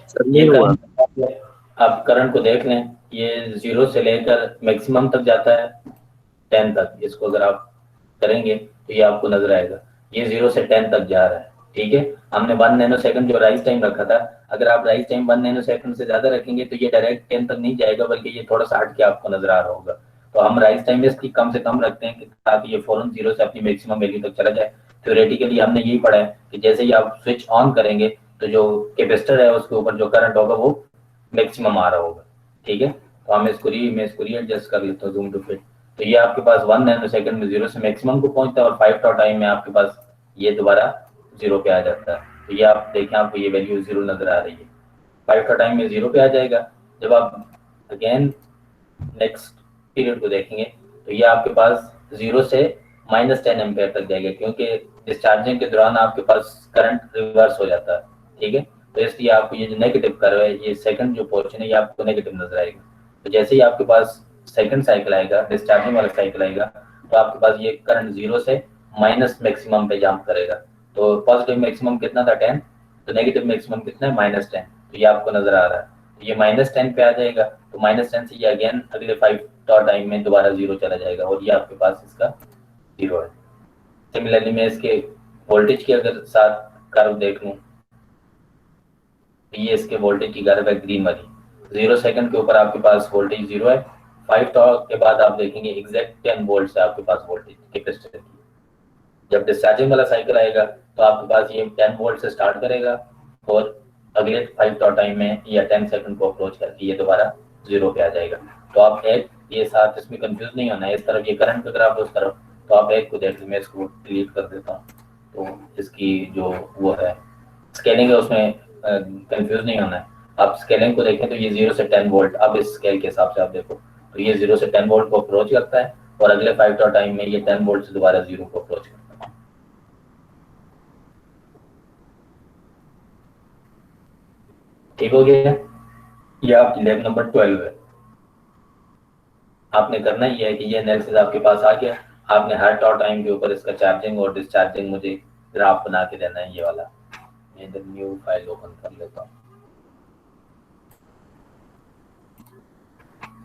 सर ये नहीं हुआ। करंट, आप करंट को देख लें, ये 0 से लेकर मैक्सिमम तक जाता है 10 तक, इसको अगर आप करेंगे तो ये आपको नजर आएगा ये 0 से 10 तक जा रहा है। ठीक है, हमने 1 नैनो सेकंड जो राइज टाइम रखा था, अगर आप राइज टाइम 1 नैनो सेकंड से ज्यादा रखेंगे तो ये डायरेक्ट 10 तक नहीं जाएगा, बल्कि ये थोड़ा सा हट के आपको नजर आ रहा होगा। तो हम राइज टाइम इसकी कम से कम रखते हैं ताकि ये फौरन 0 से अपनी मैक्सिमम वैल्यू तक चला जाए। थ्योरेटिकली हमने यही पढ़ा है कि जैसे ही आप स्विच ऑन करेंगे तो जो कैपेसिटर है उसके ऊपर जो करंट होगा वो मैक्सिमम आ रहा होगा। ठीक है, तो मैं इसको रीएडजस्ट कर लेता हूँ जूम टू फिट। तो ये आपके पास 1 नैनो सेकंड में 0 से मैक्सिमम को पहुंचता है और 5 टॉ टाइम में आपके पास ये दोबारा 0 पे आ जाता है। तो ये आप देखें, आपको ये वैल्यू 0 नजर आ रही है। 5 टॉ टाइम में 0 पे आ जाएगा। जब आप अगेन नेक्स्ट पीरियड को देखेंगे तो ये आपके पास 0 से -10 एम्पेयर तक जाएगा, क्योंकि डिस्चार्जिंग के दौरान आपके पास करंट रिवर्स हो जाता है। ठीक है, तो इसलिए आपको ये जो नेगेटिव कर्व है, ये सेकंड जो पोर्शन है, ये आपको नेगेटिव नजर आएगा। तो जैसे ही आपके पास सेकंड साइकिल आएगा, डिस्चार्जिंग वाला साइकिल आएगा, तो आपके पास ये करंट 0 से माइनस मैक्सिमम पे जंप करेगा। तो पॉजिटिव मैक्सिमम कितना था 10, तो नेगेटिव मैक्सिमम कितना है -10। तो ये आपको नजर आ रहा है, तो ये -10 पे आ जाएगा। तो -10 से ये अगेन अगले 5 टॉ टाइम में दोबारा 0 चला जाएगा और ये आपके पास इसका 0 है। सिमिलरली मैं इसके वोल्टेज की अगर साथ कर्व देख लूँ, ये इसके वोल्टेज की कर्व है ग्रीन वाली। 0 सेकंड के ऊपर आपके पास वोल्टेज 0 है। 5 टॉ के बाद आप देखेंगे एग्जैक्ट 10 वोल्ट से आपके पास वोल्टेज कैपेसिटर की। जब डिस्चार्जिंग वाला साइकिल आएगा तो आपके पास ये 10 वोल्ट से स्टार्ट करेगा और अगले 5 टॉ टाइम में या 10 सेकंड को अप्रोच करके ये दोबारा 0 पे आ जाएगा। तो आप एक ये साथ इसमें कंफ्यूज नहीं होना है, इस तरफ ये करंट का ग्राफ उस तरफ। तो आप एक को देख लीजिए, मैं इसको डिलीट कर देता हूँ। तो इसकी जो वो है स्केलिंग है उसमें कंफ्यूज नहीं होना है। आप स्केलिंग को देखें तो ये 0 से 10 वोल्ट, अब इस स्केल के हिसाब से आप देखो तो ये 0 से 10 वोल्ट को अप्रोच करता है और अगले 5 टॉ टाइम में ये 10 वोल्ट से दोबारा 0 को अप्रोच करता है। ठीक हो गया, ये आपकी लैब नंबर 12 है। आपने करना ही है कि ये एनालिसिस आपके पास आ गया, आपने हर टॉ टाइम के ऊपर इसका चार्जिंग और डिस्चार्जिंग मुझे ग्राफ बना के देना है। ये वाला मैं इधर न्यू फाइल ओपन कर लेता हूँ।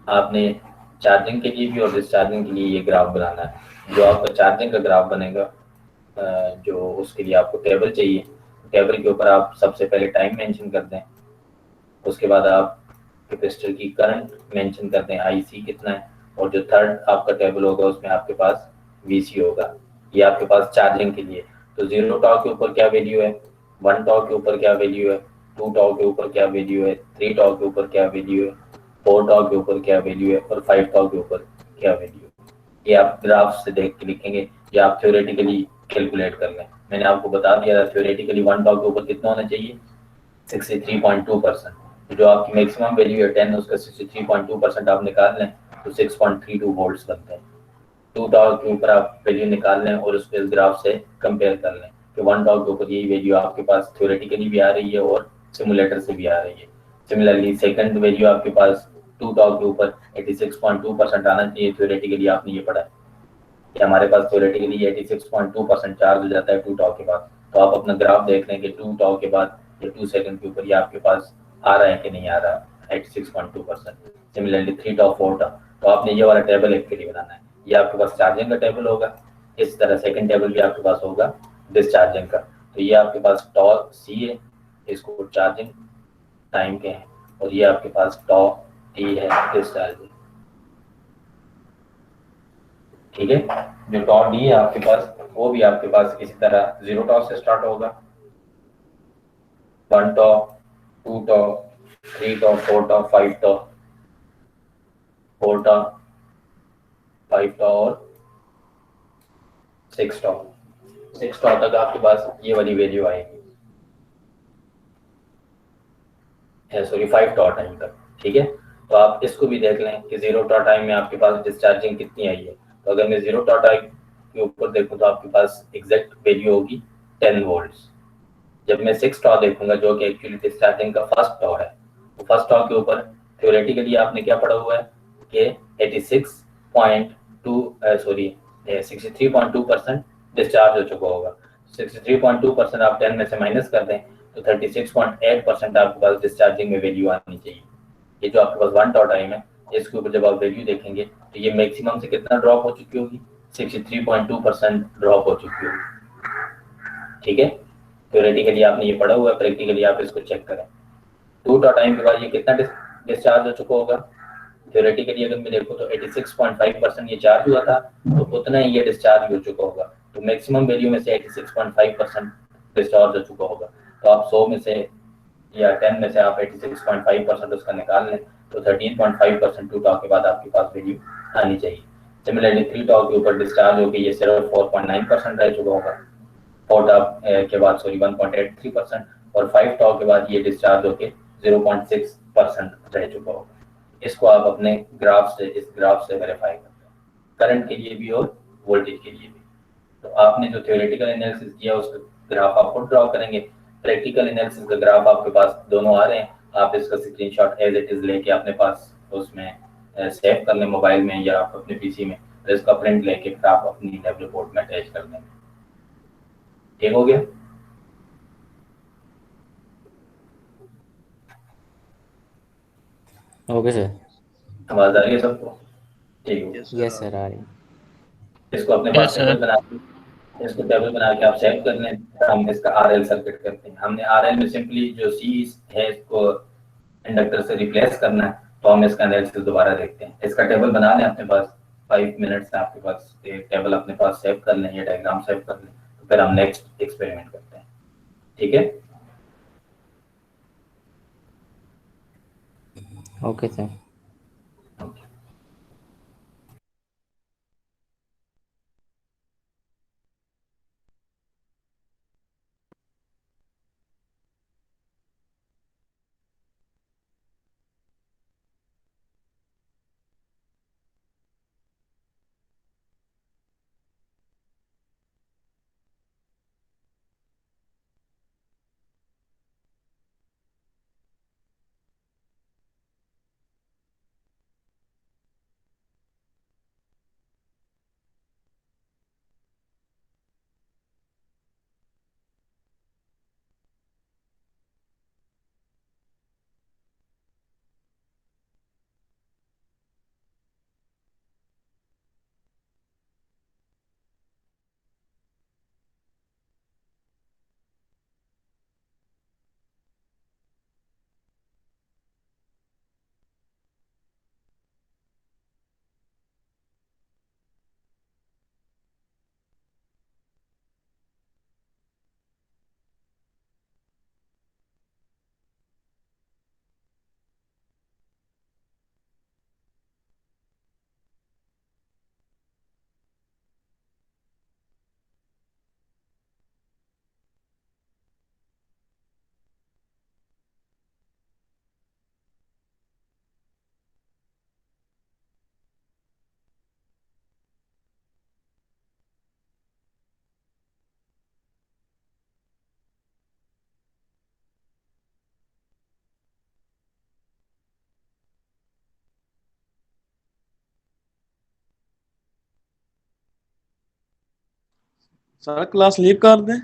आपने चार्जिंग के लिए भी और डिस्चार्जिंग के लिए ये ग्राफ बनाना है। जो आपका चार्जिंग का ग्राफ बनेगा, जो उसके लिए आपको टेबल चाहिए। टेबल के ऊपर आप सबसे पहले टाइम मेंशन कर दें, उसके बाद आप कैपेसिटर की करंट मेंशन कर दें, आईसी कितना है, और जो थर्ड आपका टेबल होगा उसमें आपके पास वीसी होगा। ये आपके पास चार्जिंग के लिए। तो 0 टॉ के ऊपर क्या वैल्यू है, 1 टॉ के ऊपर क्या वैल्यू है, 2 टॉ के ऊपर क्या वैल्यू है, 3 टॉ के ऊपर क्या वैल्यू है, 4 टॉ के ऊपर क्या वैल्यू है और 5 टॉ के ऊपर क्या वैल्यू है। ये आप ग्राफ से देख के लिखेंगे या आप थ्योरेटिकली कैलकुलेट कर लें। मैंने आपको बता दिया था थ्योरेटिकली 1 टॉ के ऊपर कितना होना चाहिए, 63.2%। जो आपकी मैक्सिमम वैल्यू है 10, उसका 63.2% आप निकाल लें तो 6.32 वोल्ट्स बनते हैं। 2 टॉ के ऊपर आप वैल्यू निकाल लें और उसको इस ग्राफ से कंपेयर कर लें कि 1 टॉ के ऊपर यही वैल्यू आपके पास थ्योरेटिकली भी आ रही है और सिमुलेटर से भी आ रही है। सिमिलरली सेकंड वैल्यू आपके पास 2 टॉ के ऊपर 86.2% आना चाहिए। थ्योरेटिकली आपने ये पढ़ा है कि हमारे पास थ्योरेटिकली 86.2% चार्ज हो जाता है 2 टॉ के बाद। तो आप अपना ग्राफ देख लें कि 2 टॉ के बाद या 2 सेकंड के ऊपर ये आपके पास आ रहा है कि नहीं आ रहा, 86.2%। सिमिलरली 3 टॉ 4 टॉ, तो आपने ये वाला टेबल एक्चुअली बनाना है। ये आपके पास चार्जिंग का टेबल होगा, इस तरह सेकंड टेबल भी आपके पास होगा डिस्चार्जिंग का। तो ये आपके पास टॉ सी है, इसको चार्जिंग टाइम के हैं, और ये आपके पास टॉ टी है डिस्चार्जिंग। ठीक है, जो टॉ डी है आपके पास वो भी आपके पास इसी तरह 0 टॉ से स्टार्ट होगा, 1 टॉ, 2 टॉ, 3 टॉ, 4 टॉ, 5 टॉ, 4 टॉ, 5 टॉ और 6 टॉ। 6 टॉ तक आपके पास ये वाली वैल्यू आएगी, सॉरी 5 टॉ टाइम तक। ठीक है, तो आप इसको भी देख लें कि 0 टॉ टाइम में आपके पास डिस्चार्जिंग कितनी आई है। तो अगर मैं 0 टॉ टाइम के ऊपर देखूं तो आपके पास एग्जैक्ट वैल्यू होगी 10 वोल्ट्स। जब मैं 6 टॉ देखूंगा जो कि एक्चुअली डिस्चार्जिंग का फर्स्ट टॉ है, तो फर्स्ट टॉ के ऊपर थ्योरेटिकली आपने क्या पढ़ा हुआ है कि 63.2% डिस्चार्ज हो चुका होगा। 63.2% आप 10 में से माइनस कर दें तो 36.8% आपके पास डिस्चार्जिंग में वैल्यू आनी चाहिए। ये जो आपके पास 1 टॉ टाइम है, इसके ऊपर जब आप वैल्यू देखेंगे तो ये मैक्सिमम से कितना ड्रॉप हो चुकी होगी, 63.2% ड्रॉप हो चुकी होगी। ठीक है, थ्योरेटिकली आपने ये पढ़ा हुआ है, प्रैक्टिकली आप इसको चेक करें। 2 टाइम के बाद ये कितना डिस्चार्ज हो चुका होगा, थ्योरेटिकली अगर मैं देखूँ तो 86.5% ये चार्ज हुआ था, तो उतना ही ये डिस्चार्ज हो चुका होगा। तो मैक्सिमम वैल्यू में से 86.5% डिस्चार्ज हो चुका होगा। तो आप 100 में से या 10 में से आप 86.5% उसका निकाल लें, तो 13.5% 2 टॉक के बाद आपके पास वैल्यू आनी चाहिए। सिमिलरली 3 टॉक के ऊपर डिस्चार्ज होकर ये सिर्फ 4.9% रह चुका होगा, 4 टॉक के बाद 1.83%, और 5 टॉक के बाद ये डिस्चार्ज होकर 0.6% रह चुका होगा। इसको आप अपने ग्राफ से, इस ग्राफ से वेरीफाई करते हैं, करंट के लिए भी और वोल्टेज के लिए भी। तो आपने जो थ्योरेटिकल एनालिसिस किया उसका ग्राफ आप खुद ड्रॉ करेंगे, प्रैक्टिकल एनालिसिस का ग्राफ आपके पास दोनों आ रहे हैं, आप इसका स्क्रीनशॉट एज इट इज लेके अपने पास उसमें सेव कर लें मोबाइल में या आप अपने पीसी में, तो इसका प्रिंट लेके फिर आप अपनी लैब रिपोर्ट में अटैच कर देंगे। ठीक हो गया? Okay sir. आवाज आ रही है सबको? ठीक हो, यस सर, आ रही। इसको अपने Yes, पास sir. टेबल बना के, इसको टेबल बना के आप सेव कर लें। हम इसका आरएल सर्किट करते हैं। हमने आरएल में सिंपली जो सी है इसको इंडक्टर से रिप्लेस करना है, तो हम इसका एनालिसिस दोबारा देखते हैं। इसका टेबल बना लें अपने पास, 5 मिनट्स में आपके पास एक टेबल अपने पास सेव कर लें या डायग्राम सेव कर लें, तो फिर हम नेक्स्ट एक्सपेरिमेंट करते हैं। ठीक है? Okay sir. Sir class leave कर दें?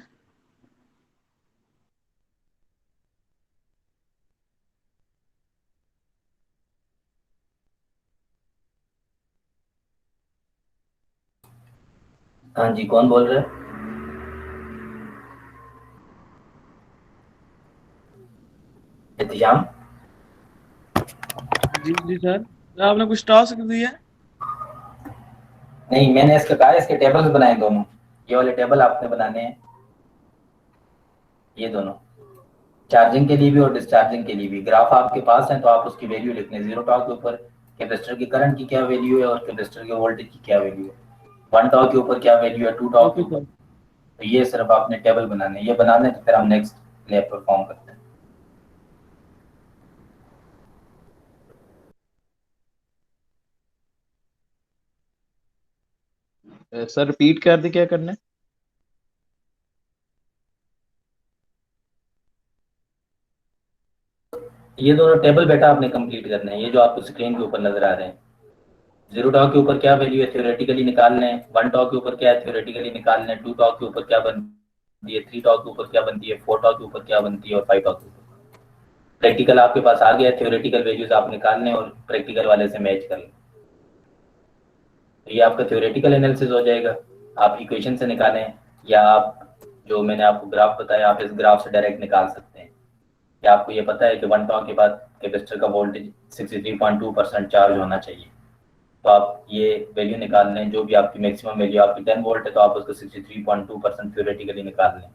हाँ जी, कौन बोल रहा है? इंतजाम? जी सर, आपने कुछ टास्क दिया है? नहीं, मैंने इसका कहा इसके टेबल्स बनाए दोनों, ये वाले टेबल आपने बनाने हैं, ये दोनों चार्जिंग के लिए भी और डिस्चार्जिंग के लिए भी। ग्राफ आपके पास है तो आप उसकी वैल्यू लिख लें। 0 टॉक के ऊपर कैपेसिटर की करंट की क्या वैल्यू है और कैपेसिटर के वोल्टेज की क्या वैल्यू है, 1 टॉक के ऊपर क्या वैल्यू है, 2 टॉक के ओके ऊपर। सर। तो ये सिर्फ आपने टेबल बनाने, ये बनाने तो फिर हम नेक्स्ट लैब परफॉर्म करते हैं। सर रिपीट कर दे, क्या करना है? ये दोनों टेबल बेटा आपने कंप्लीट करने हैं, ये जो आपको स्क्रीन के ऊपर नजर आ रहे हैं। 0 टॉक के ऊपर क्या वैल्यू है थ्योरेटिकली निकाल लें, 1 टॉक के ऊपर क्या है थ्योरेटिकली निकाल लें, 2 टॉक के ऊपर क्या बनती है, 3 टॉक के ऊपर क्या बनती है, 4 टॉक के ऊपर क्या बनती है और 5 टॉक के ऊपर। प्रैक्टिकल आपके पास आ गया, थ्योरेटिकल वैल्यूज आप निकाल लें और प्रैक्टिकल वाले से मैच कर लें। तो ये आपका थ्योरेटिकल एनालिसिस हो जाएगा। आप इक्वेशन से निकालें या आप जो मैंने आपको ग्राफ बताया आप इस ग्राफ से डायरेक्ट निकाल सकते हैं। या आपको ये पता है कि 1 τ के बाद कैपेसिटर का वोल्टेज 63.2% चार्ज होना चाहिए, तो आप ये वैल्यू निकाल लें, जो भी आपकी मैक्सिमम वैल्यू आपकी 10 वोल्ट है तो आप उसको 63.2% थ्योरेटिकली निकाल लें।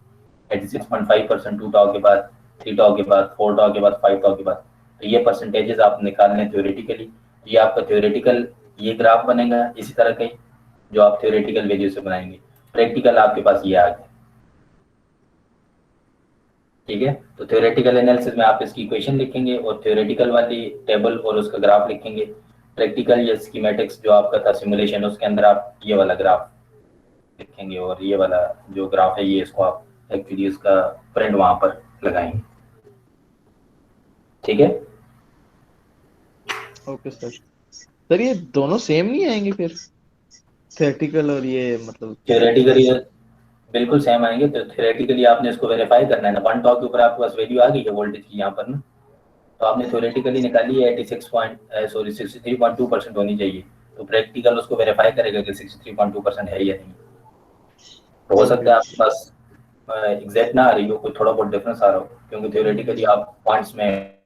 86.5% 2 τ के बाद, 3 τ के बाद, 4 τ के बाद, 5 τ के बाद, तो ये परसेंटेजेस आप निकाल लें थ्योरेटिकली। ये आपका थ्योरेटिकल ये ग्राफ बनेगा इसी तरह का ही, जो आप थ्योरेटिकल वैल्यू से बनाएंगे। प्रैक्टिकल आपके पास ये आ गया, ठीक है। तो थ्योरेटिकल एनालिसिस में आप इसकी इक्वेशन लिखेंगे और थ्योरेटिकल वाली टेबल और उसका ग्राफ लिखेंगे। प्रैक्टिकल या स्कीमेटिक्स जो आपका था सिमुलेशन, उसके अंदर आप ये वाला ग्राफ लिखेंगे और ये वाला जो ग्राफ है ये इसको आप एक्चुअली इसका प्रिंट वहां पर लगाएंगे, ठीक है। Okay sir. सर ये दोनों सेम नहीं आएंगे फिर, थ्योरेटिकल और ये मतलब थ्योरेटिकली बिल्कुल सेम आएंगे। तो थ्योरेटिकली आपने इसको वेरीफाई करना है ना, 1 τ के ऊपर आपके पास वैल्यू आ गई है वोल्टेज की यहाँ पर ना, तो आपने थ्योरेटिकली निकाली है 63.2% होनी चाहिए। तो प्रैक्टिकल उसको वेरीफाई करेगा कि 63.2% है या नहीं। तो हो सकता है आपके पास एग्जैक्ट ना आ रही हो, कोई थोड़ा बहुत डिफरेंस आ रहा हो, क्योंकि थ्योरेटिकली आप पॉइंट्स में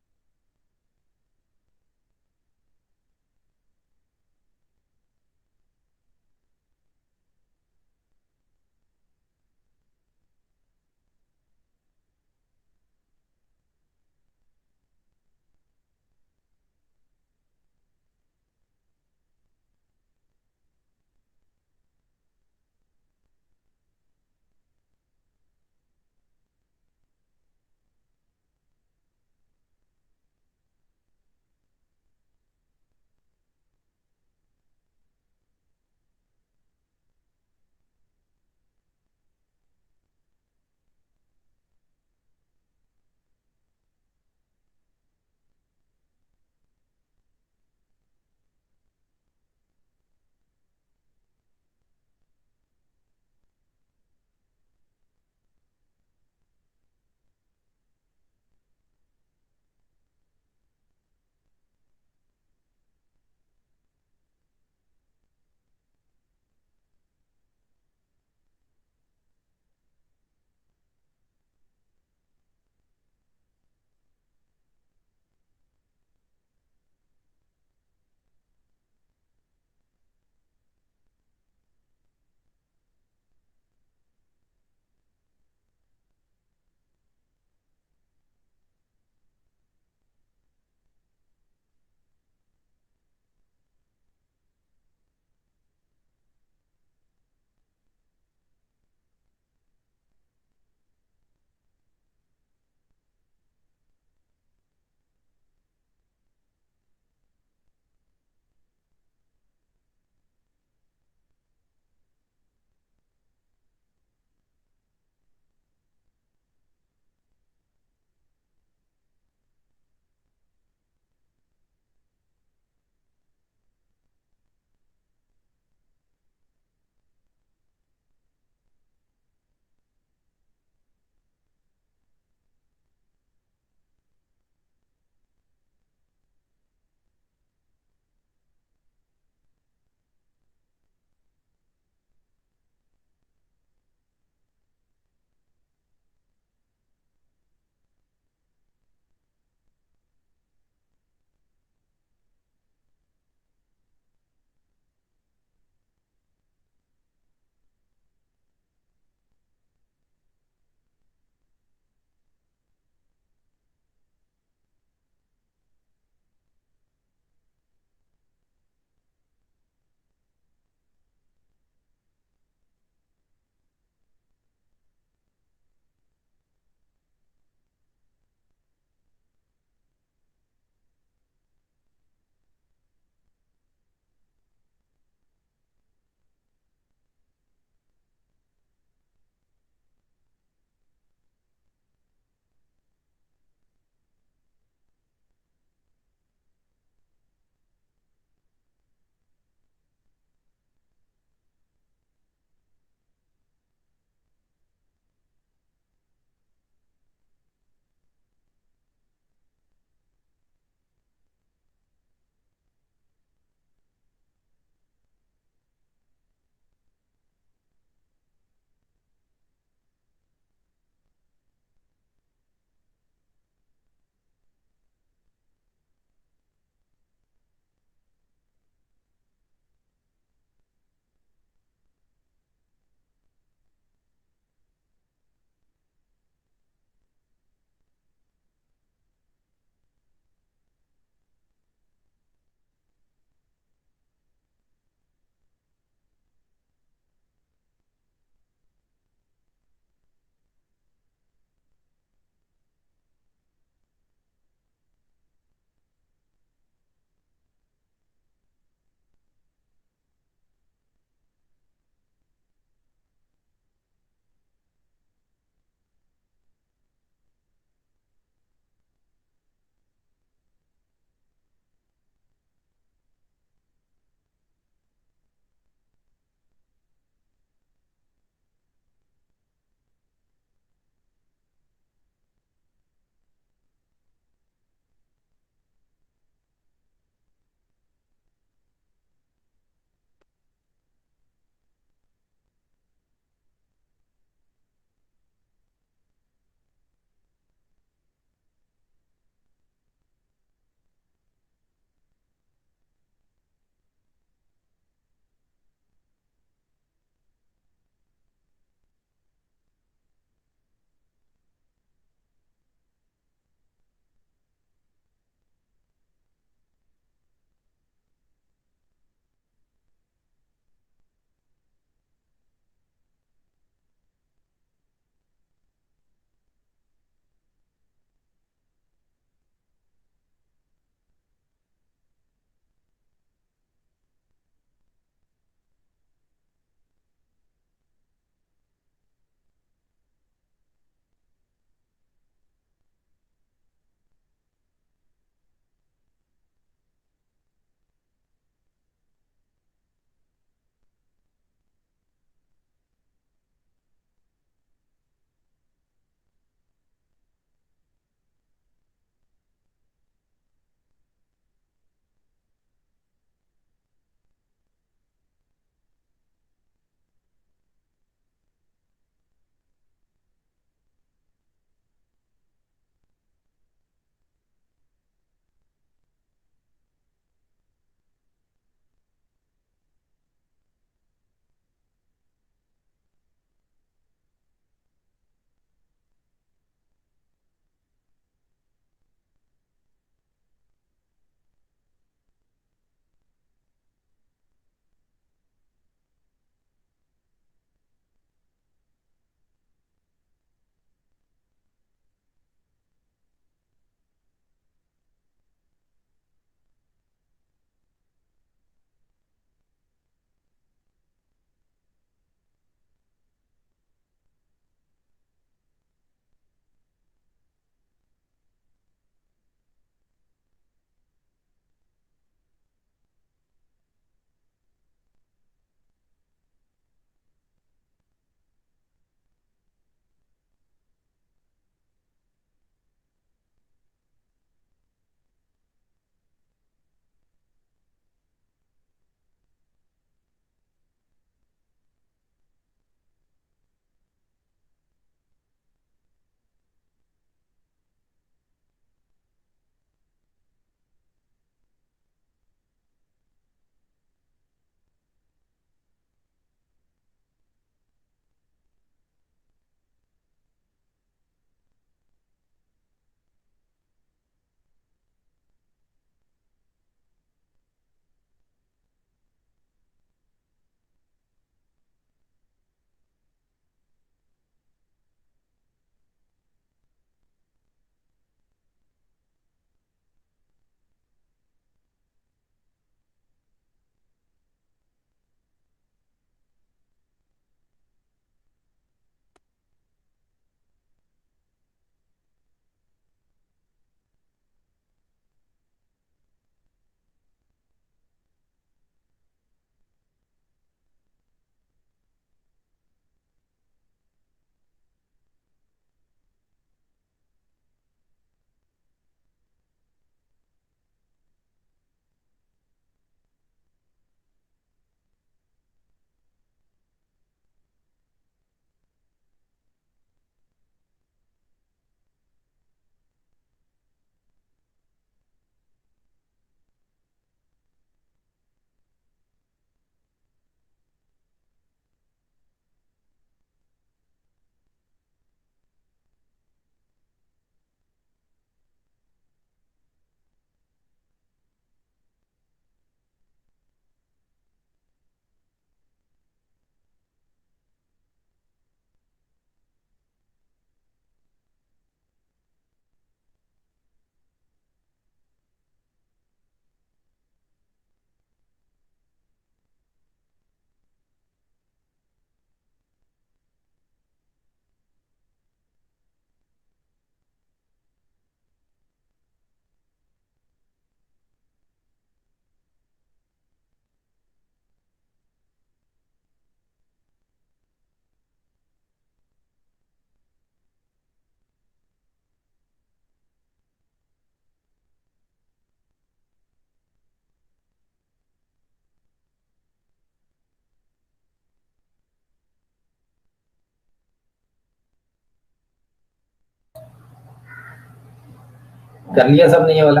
कर लिया सबने ये वाला?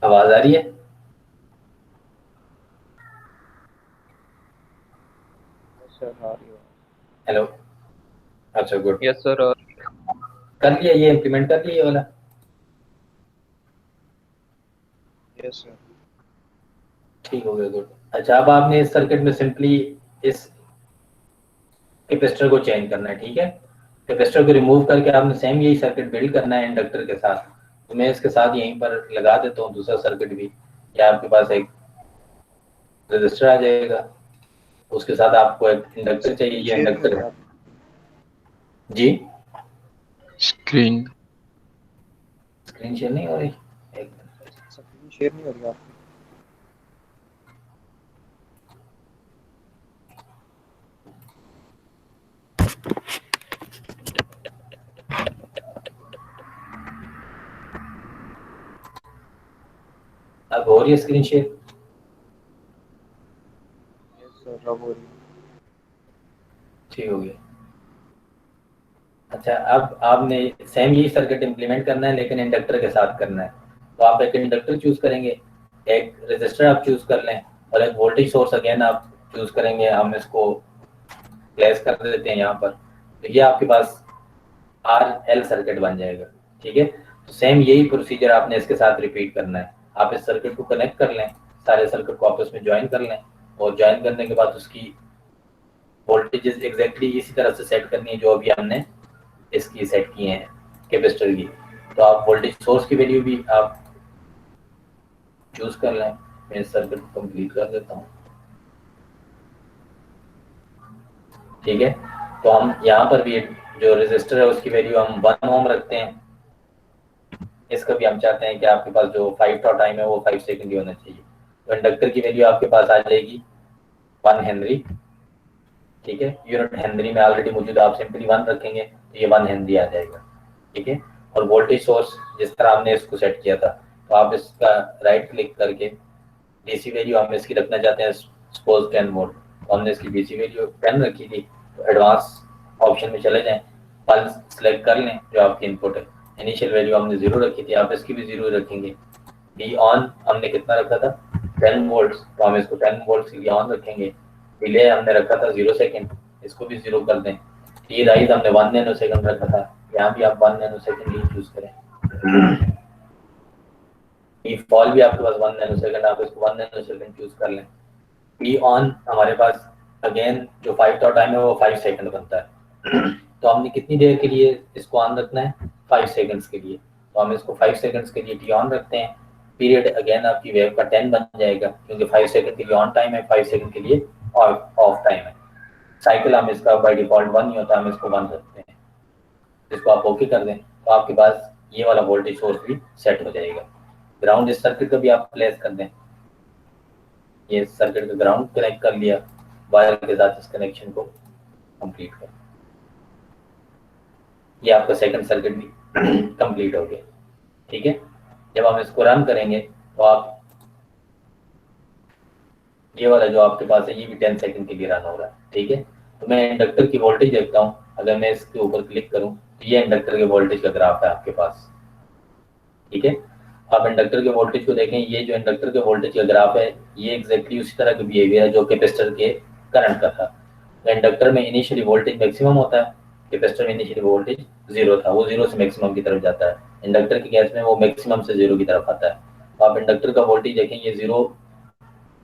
आवाज आ रही है? हेलो, अच्छा गुड। Yes sir. और कर लिया ये, इम्प्लीमेंट कर लिया ये वाला? Yes sir. ठीक हो गया, गुड। अच्छा, अब आपने इस सर्किट में सिंपली इस कैपेसिटर को चेंज करना है, ठीक है। कैपेसिटर को रिमूव करके आपने सेम यही सर्किट बिल्ड करना है इंडक्टर के साथ। तो मैं इसके साथ यहीं पर लगा देता हूँ दूसरा सर्किट भी, या आपके पास एक रजिस्टर आ जाएगा, उसके साथ आपको एक इंडक्टर चाहिए, ये इंडक्टर है जी। स्क्रीन स्क्रीन शेयर नहीं हो रही, एक स्क्रीन शेयर नहीं हो रही आपकी। अब हो रही है स्क्रीन शेयर? यस सर, अब हो रही है। ठीक हो गया। अच्छा, अब आपने सेम यही सर्किट इम्प्लीमेंट करना है लेकिन इंडक्टर के साथ करना है। तो आप एक इंडक्टर चूज करेंगे, एक रेजिस्टर आप चूज कर लें, और एक वोल्टेज सोर्स अगेन आप चूज करेंगे। हम इसको प्लेस कर देते हैं यहाँ पर, तो ये आपके पास RL सर्किट बन जाएगा, ठीक है। तो सेम यही प्रोसीजर आपने इसके साथ रिपीट करना है। आप इस सर्किट को कनेक्ट कर लें, सारे सर्किट को आपस में ज्वाइन कर लें, और ज्वाइन करने के बाद उसकी वोल्टेजेस एग्जैक्टली इसी तरह से सेट करनी है जो अभी हमने इसकी सेट की हैं कैपेसिटर की। तो आप वोल्टेज सोर्स की वैल्यू भी आप चूज कर लें। मैं इस सर्किट को कंप्लीट कर देता हूँ, ठीक है। तो हम यहाँ पर भी जो रेजिस्टर है उसकी वैल्यू हम 1 ओम रखते हैं। इसका भी हम चाहते हैं कि आपके पास जो 5 टॉ टाइम है वो 5 सेकंड ही होना चाहिए। तो इंडक्टर की वैल्यू आपके पास आ जाएगी 1 हेनरी, ठीक है। यूनिट हेनरी में ऑलरेडी मौजूद, आप सिंपली 1 रखेंगे तो ये 1 हेनरी आ जाएगा, ठीक है। और वोल्टेज सोर्स जिस तरह हमने इसको सेट किया था, तो आप इसका राइट क्लिक करके डीसी वैल्यू हम इसकी रखना चाहते हैं सपोज 10 वोल्ट, तो हमने इसकी डीसी वैल्यू 10 रखी थी। तो एडवांस ऑप्शन में चले जाएं, पल्स सेलेक्ट कर लें जो आपकी इनपुट है। इनिशियल वैल्यू हमने 0 रखी थी, आप इसकी भी 0 रखेंगे। डी ऑन हमने कितना रखा था, 10 वोल्ट, तो हम इसको 10 वोल्ट के लिए ऑन रखेंगे। डिले हमने रखा था 0 सेकंड, इसको भी 0 कर दें। टी राइज हमने 1 नैनो सेकंड रखा था, यहाँ भी आप 1 नैनो सेकंड ही चूज करें। टी फॉल भी आपके पास 1 नैनो सेकंड, आप इसको 1 नैनो सेकंड चूज कर लें। टी ऑन हमारे पास अगेन जो 5 टॉ टाइम है वो 5 सेकंड बनता है। तो हमने कितनी देर के लिए इसको ऑन रखना है, 5 सेकंड्स के लिए। तो हम इसको 5 सेकंड्स के लिए टी ऑन रखते हैं। पीरियड अगेन आपकी वेव का 10 बन जाएगा, क्योंकि 5 सेकंड के लिए ऑन टाइम है, 5 सेकंड के लिए ऑफ टाइम है। साइकिल हम इसका बाय डिफॉल्ट 1 ही होता है, हम इसको 1 रखते हैं। इसको आप ओके कर दें तो आपके पास ये वाला वोल्टेज सोर्स भी सेट हो जाएगा। ग्राउंड इस सर्किट का भी आप प्लेस कर दें। ये सर्किट का ग्राउंड कनेक्ट कर लिया, वायर के साथ इस कनेक्शन को कंप्लीट कर, ये आपका सेकंड सर्किट भी कंप्लीट हो गया, ठीक है। जब हम इसको रन करेंगे तो आप ये वाला जो आपके पास है ये भी 10 सेकंड के लिए रन हो रहा है, ठीक है। तो मैं इंडक्टर की वोल्टेज देखता हूँ, अगर मैं इसके ऊपर क्लिक करूँ तो ये इंडक्टर के वोल्टेज का ग्राफ है आपके पास, ठीक है। आप इंडक्टर के वोल्टेज को देखें, ये जो इंडक्टर के वोल्टेज का ग्राफ है ये एग्जैक्टली उसी तरह का बिहेवियर है जो कैपेसिटर के करंट का था। तो इंडक्टर में इनिशियली वोल्टेज मैक्सिमम होता है, कैपेसिटर में इनिशियली वोल्टेज 0 था, वो 0 से मैक्सिमम की तरफ जाता है। इंडक्टर के केस में वो मैक्सिमम से 0 की तरफ आता है। तो आप इंडक्टर का वोल्टेज देखें, ये 0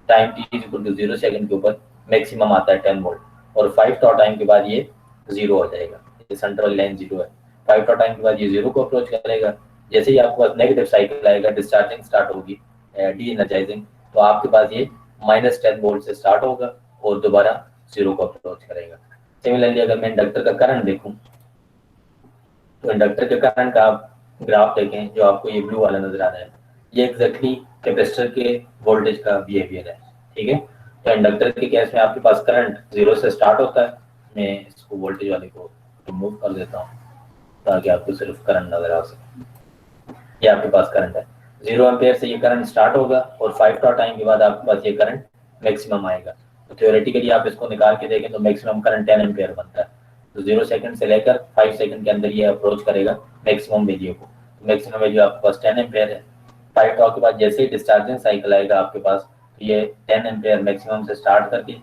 time t is equal to 0 second के ऊपर मैक्सिमम आता है 10 वोल्ट, और 5 टॉ टाइम के बाद ये 0 हो जाएगा। ये सेंटर वाली लाइन 0 है। 5 टॉ टाइम के बाद ये 0 को अप्रोच करेगा। जैसे ही आपके पास नेगेटिव साइकिल आएगा, डिस्चार्जिंग स्टार्ट होगी, डी एनर्जाइजिंग, तो आपके पास ये -10 वोल्ट से स्टार्ट होगा और दोबारा 0 को अप्रोच करेगा। सिमिलरली अगर मैं इंडक्टर का करंट देखूं तो इंडक्टर के करंट का आप ग्राफ देखें जो आपको ये ब्लू वाला नजर आ रहा है, ये एग्जैक्टली कैपेसिटर के वोल्टेज का बिहेवियर है, ठीक है। तो इंडक्टर के केस में आपके पास करंट 0 से स्टार्ट होता है। मैं इसको वोल्टेज वाले को रिमूव कर देता हूँ ताकि आपको सिर्फ करंट नजर आ सके। ये आपके पास करंट है, 0 एम्पेयर से ये करंट स्टार्ट होगा और 5 टॉ टाइम के बाद आपके पास ये करंट मैक्सिमम आएगा। तो थ्योरेटिकली आप इसको निकाल के देखें तो मैक्सिमम करंट 10 एम्पियर बनता है। तो 0 सेकंड से लेकर 5 सेकंड के अंदर ये अप्रोच करेगा मैक्सिमम वैल्यू को। तो मैक्सिमम वैल्यू आपके पास 10 एम्पियर है। 5 टॉ के बाद जैसे ही डिस्चार्जिंग साइकिल आएगा आपके पास, तो ये 10 एम्पियर मैक्सिमम से स्टार्ट करके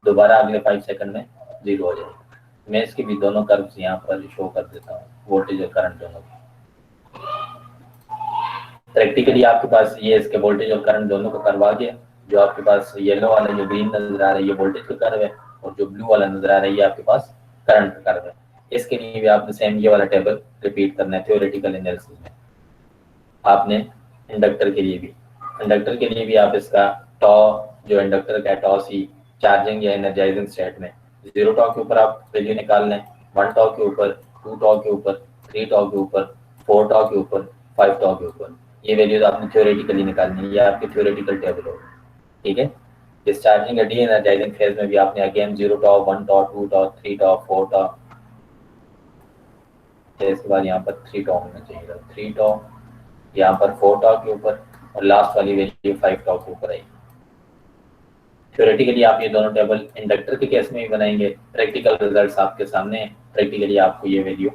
दोबारा अगले 5 सेकंड में 0 हो जाएगा। मैं इसके भी दोनों कर्व्स यहाँ पर शो कर देता हूँ, वोल्टेज और करंट दोनों की। प्रैक्टिकली आपके पास ये इसके वोल्टेज और करंट दोनों का कर्व आ गया। जो आपके पास येलो वाला जो ग्रीन नजर आ रहा है ये वोल्टेज का कर्व है, और जो ब्लू वाला नजर आ रहा है ये आपके पास करंट का कर्व है। इसके लिए भी आपने सेम ये वाला टेबल रिपीट करना है थ्योरेटिकल एनालिसिस में। आपने इंडक्टर के लिए भी आप इसका टॉ जो इंडक्टर का टॉ सी चार्जिंग या एनर्जाइजिंग स्टेट में 0 टॉ के ऊपर आप वैल्यू निकाल लें, 1 टॉ के ऊपर, 2 टॉ के ऊपर, 3 टॉ के ऊपर, 4 टॉ के ऊपर, 5 टॉ के ऊपर। ये वैल्यूज आपने थ्योरेटिकली निकालनी है, ये आपके थ्योरेटिकल टेबल होगा। ठीक है। डिस्चार्जिंग या डी एनर्जाइजिंग फेज में भी आपने अगेन 0 टॉ, 1 टॉ, 2 टॉ, 3 टॉ, 4 टॉ, इसके बाद यहाँ पर 3 टॉ होना चाहिए, 3 टॉ, यहाँ पर 4 टॉ के ऊपर, और लास्ट वाली वैल्यू 5 टॉ के ऊपर आई। थ्योरेटिकली आप ये दोनों टेबल इंडक्टर के केस में भी बनाएंगे, प्रैक्टिकल रिजल्ट्स आपके सामने हैं। प्रैक्टिकली आपको ये वैल्यू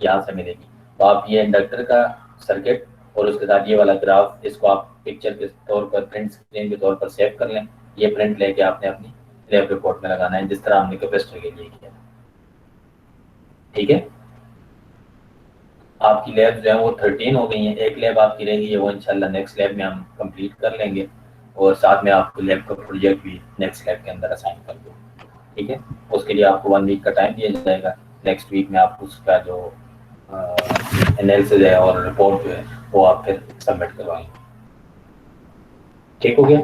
यहाँ से मिलेगी। तो आप ये इंडक्टर का सर्किट और उसके साथ ये वाला ग्राफ, इसको आप पिक्चर के तौर पर, प्रिंट स्क्रीन के तौर पर सेव कर लें। ये प्रिंट लेके आपने अपनी लैब रिपोर्ट में लगाना है, जिस तरह हमने कैपेसिटर के लिए किया। ठीक है। आपकी लैब जो है वो 13 हो गई हैं। एक लैब आपकी रहेगी, वो इंशाल्लाह नेक्स्ट लैब में हम कंप्लीट कर लेंगे, और साथ में आपको लैब का प्रोजेक्ट भी नेक्स्ट लैब के अंदर असाइन कर दो। ठीक है। उसके लिए आपको 1 वीक का टाइम दिया जाएगा। नेक्स्ट वीक में आप उसका जो एनालिसिस है और रिपोर्ट जो है वो आप फिर सबमिट करवाएंगे। ठीक हो गया?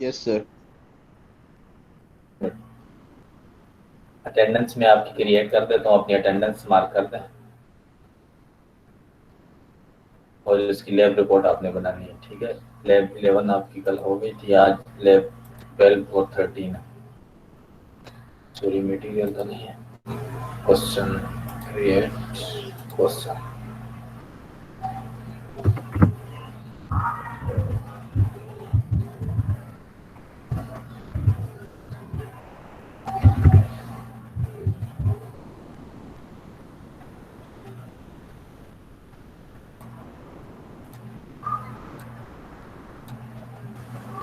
Yes sir. अटेंडेंस में आपकी क्रिएट कर देता हूँ, अपनी अटेंडेंस मार्क कर दें, और इसकी लैब रिपोर्ट आपने बनानी है। ठीक है। लैब 11 आपकी कल हो गई थी, आज लैब 12 और 13 है। सॉरी, मटेरियल तो नहीं है। Question create question.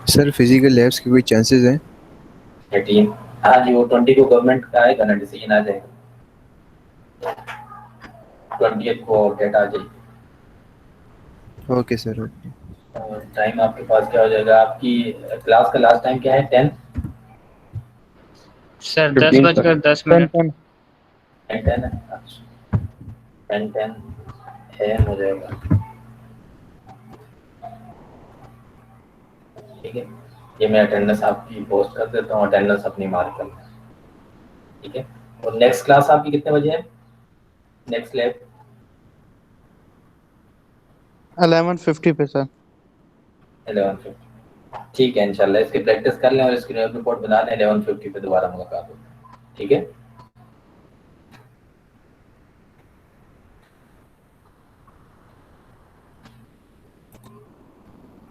Sir physical labs की कोई चांसेस हैं? 18, हाँ जी, वो 20 को गवर्नमेंट का आएगा ना, डिसीजन आ जाएगा। 20th को डेट आ जाएगी। Okay sir, okay. और टाइम आपके पास क्या हो जाएगा? आपकी क्लास का लास्ट टाइम क्या है? 10 सर 10:10 10 है। अच्छा 10 AM हो जाएगा। ठीक है। ये मैं अटेंडेंस आपकी पोस्ट कर देता हूँ, अटेंडेंस अपनी मार्क कर लें। ठीक है। और नेक्स्ट क्लास आपकी कितने बजे है? नेक्स्ट लैब 11:50 पे सर। 11:50। ठीक है, इंशाल्लाह इसकी प्रैक्टिस कर लें और इसकी रिपोर्ट बना लें। 11:50 पे दोबारा मुलाकात होगी। ठीक है।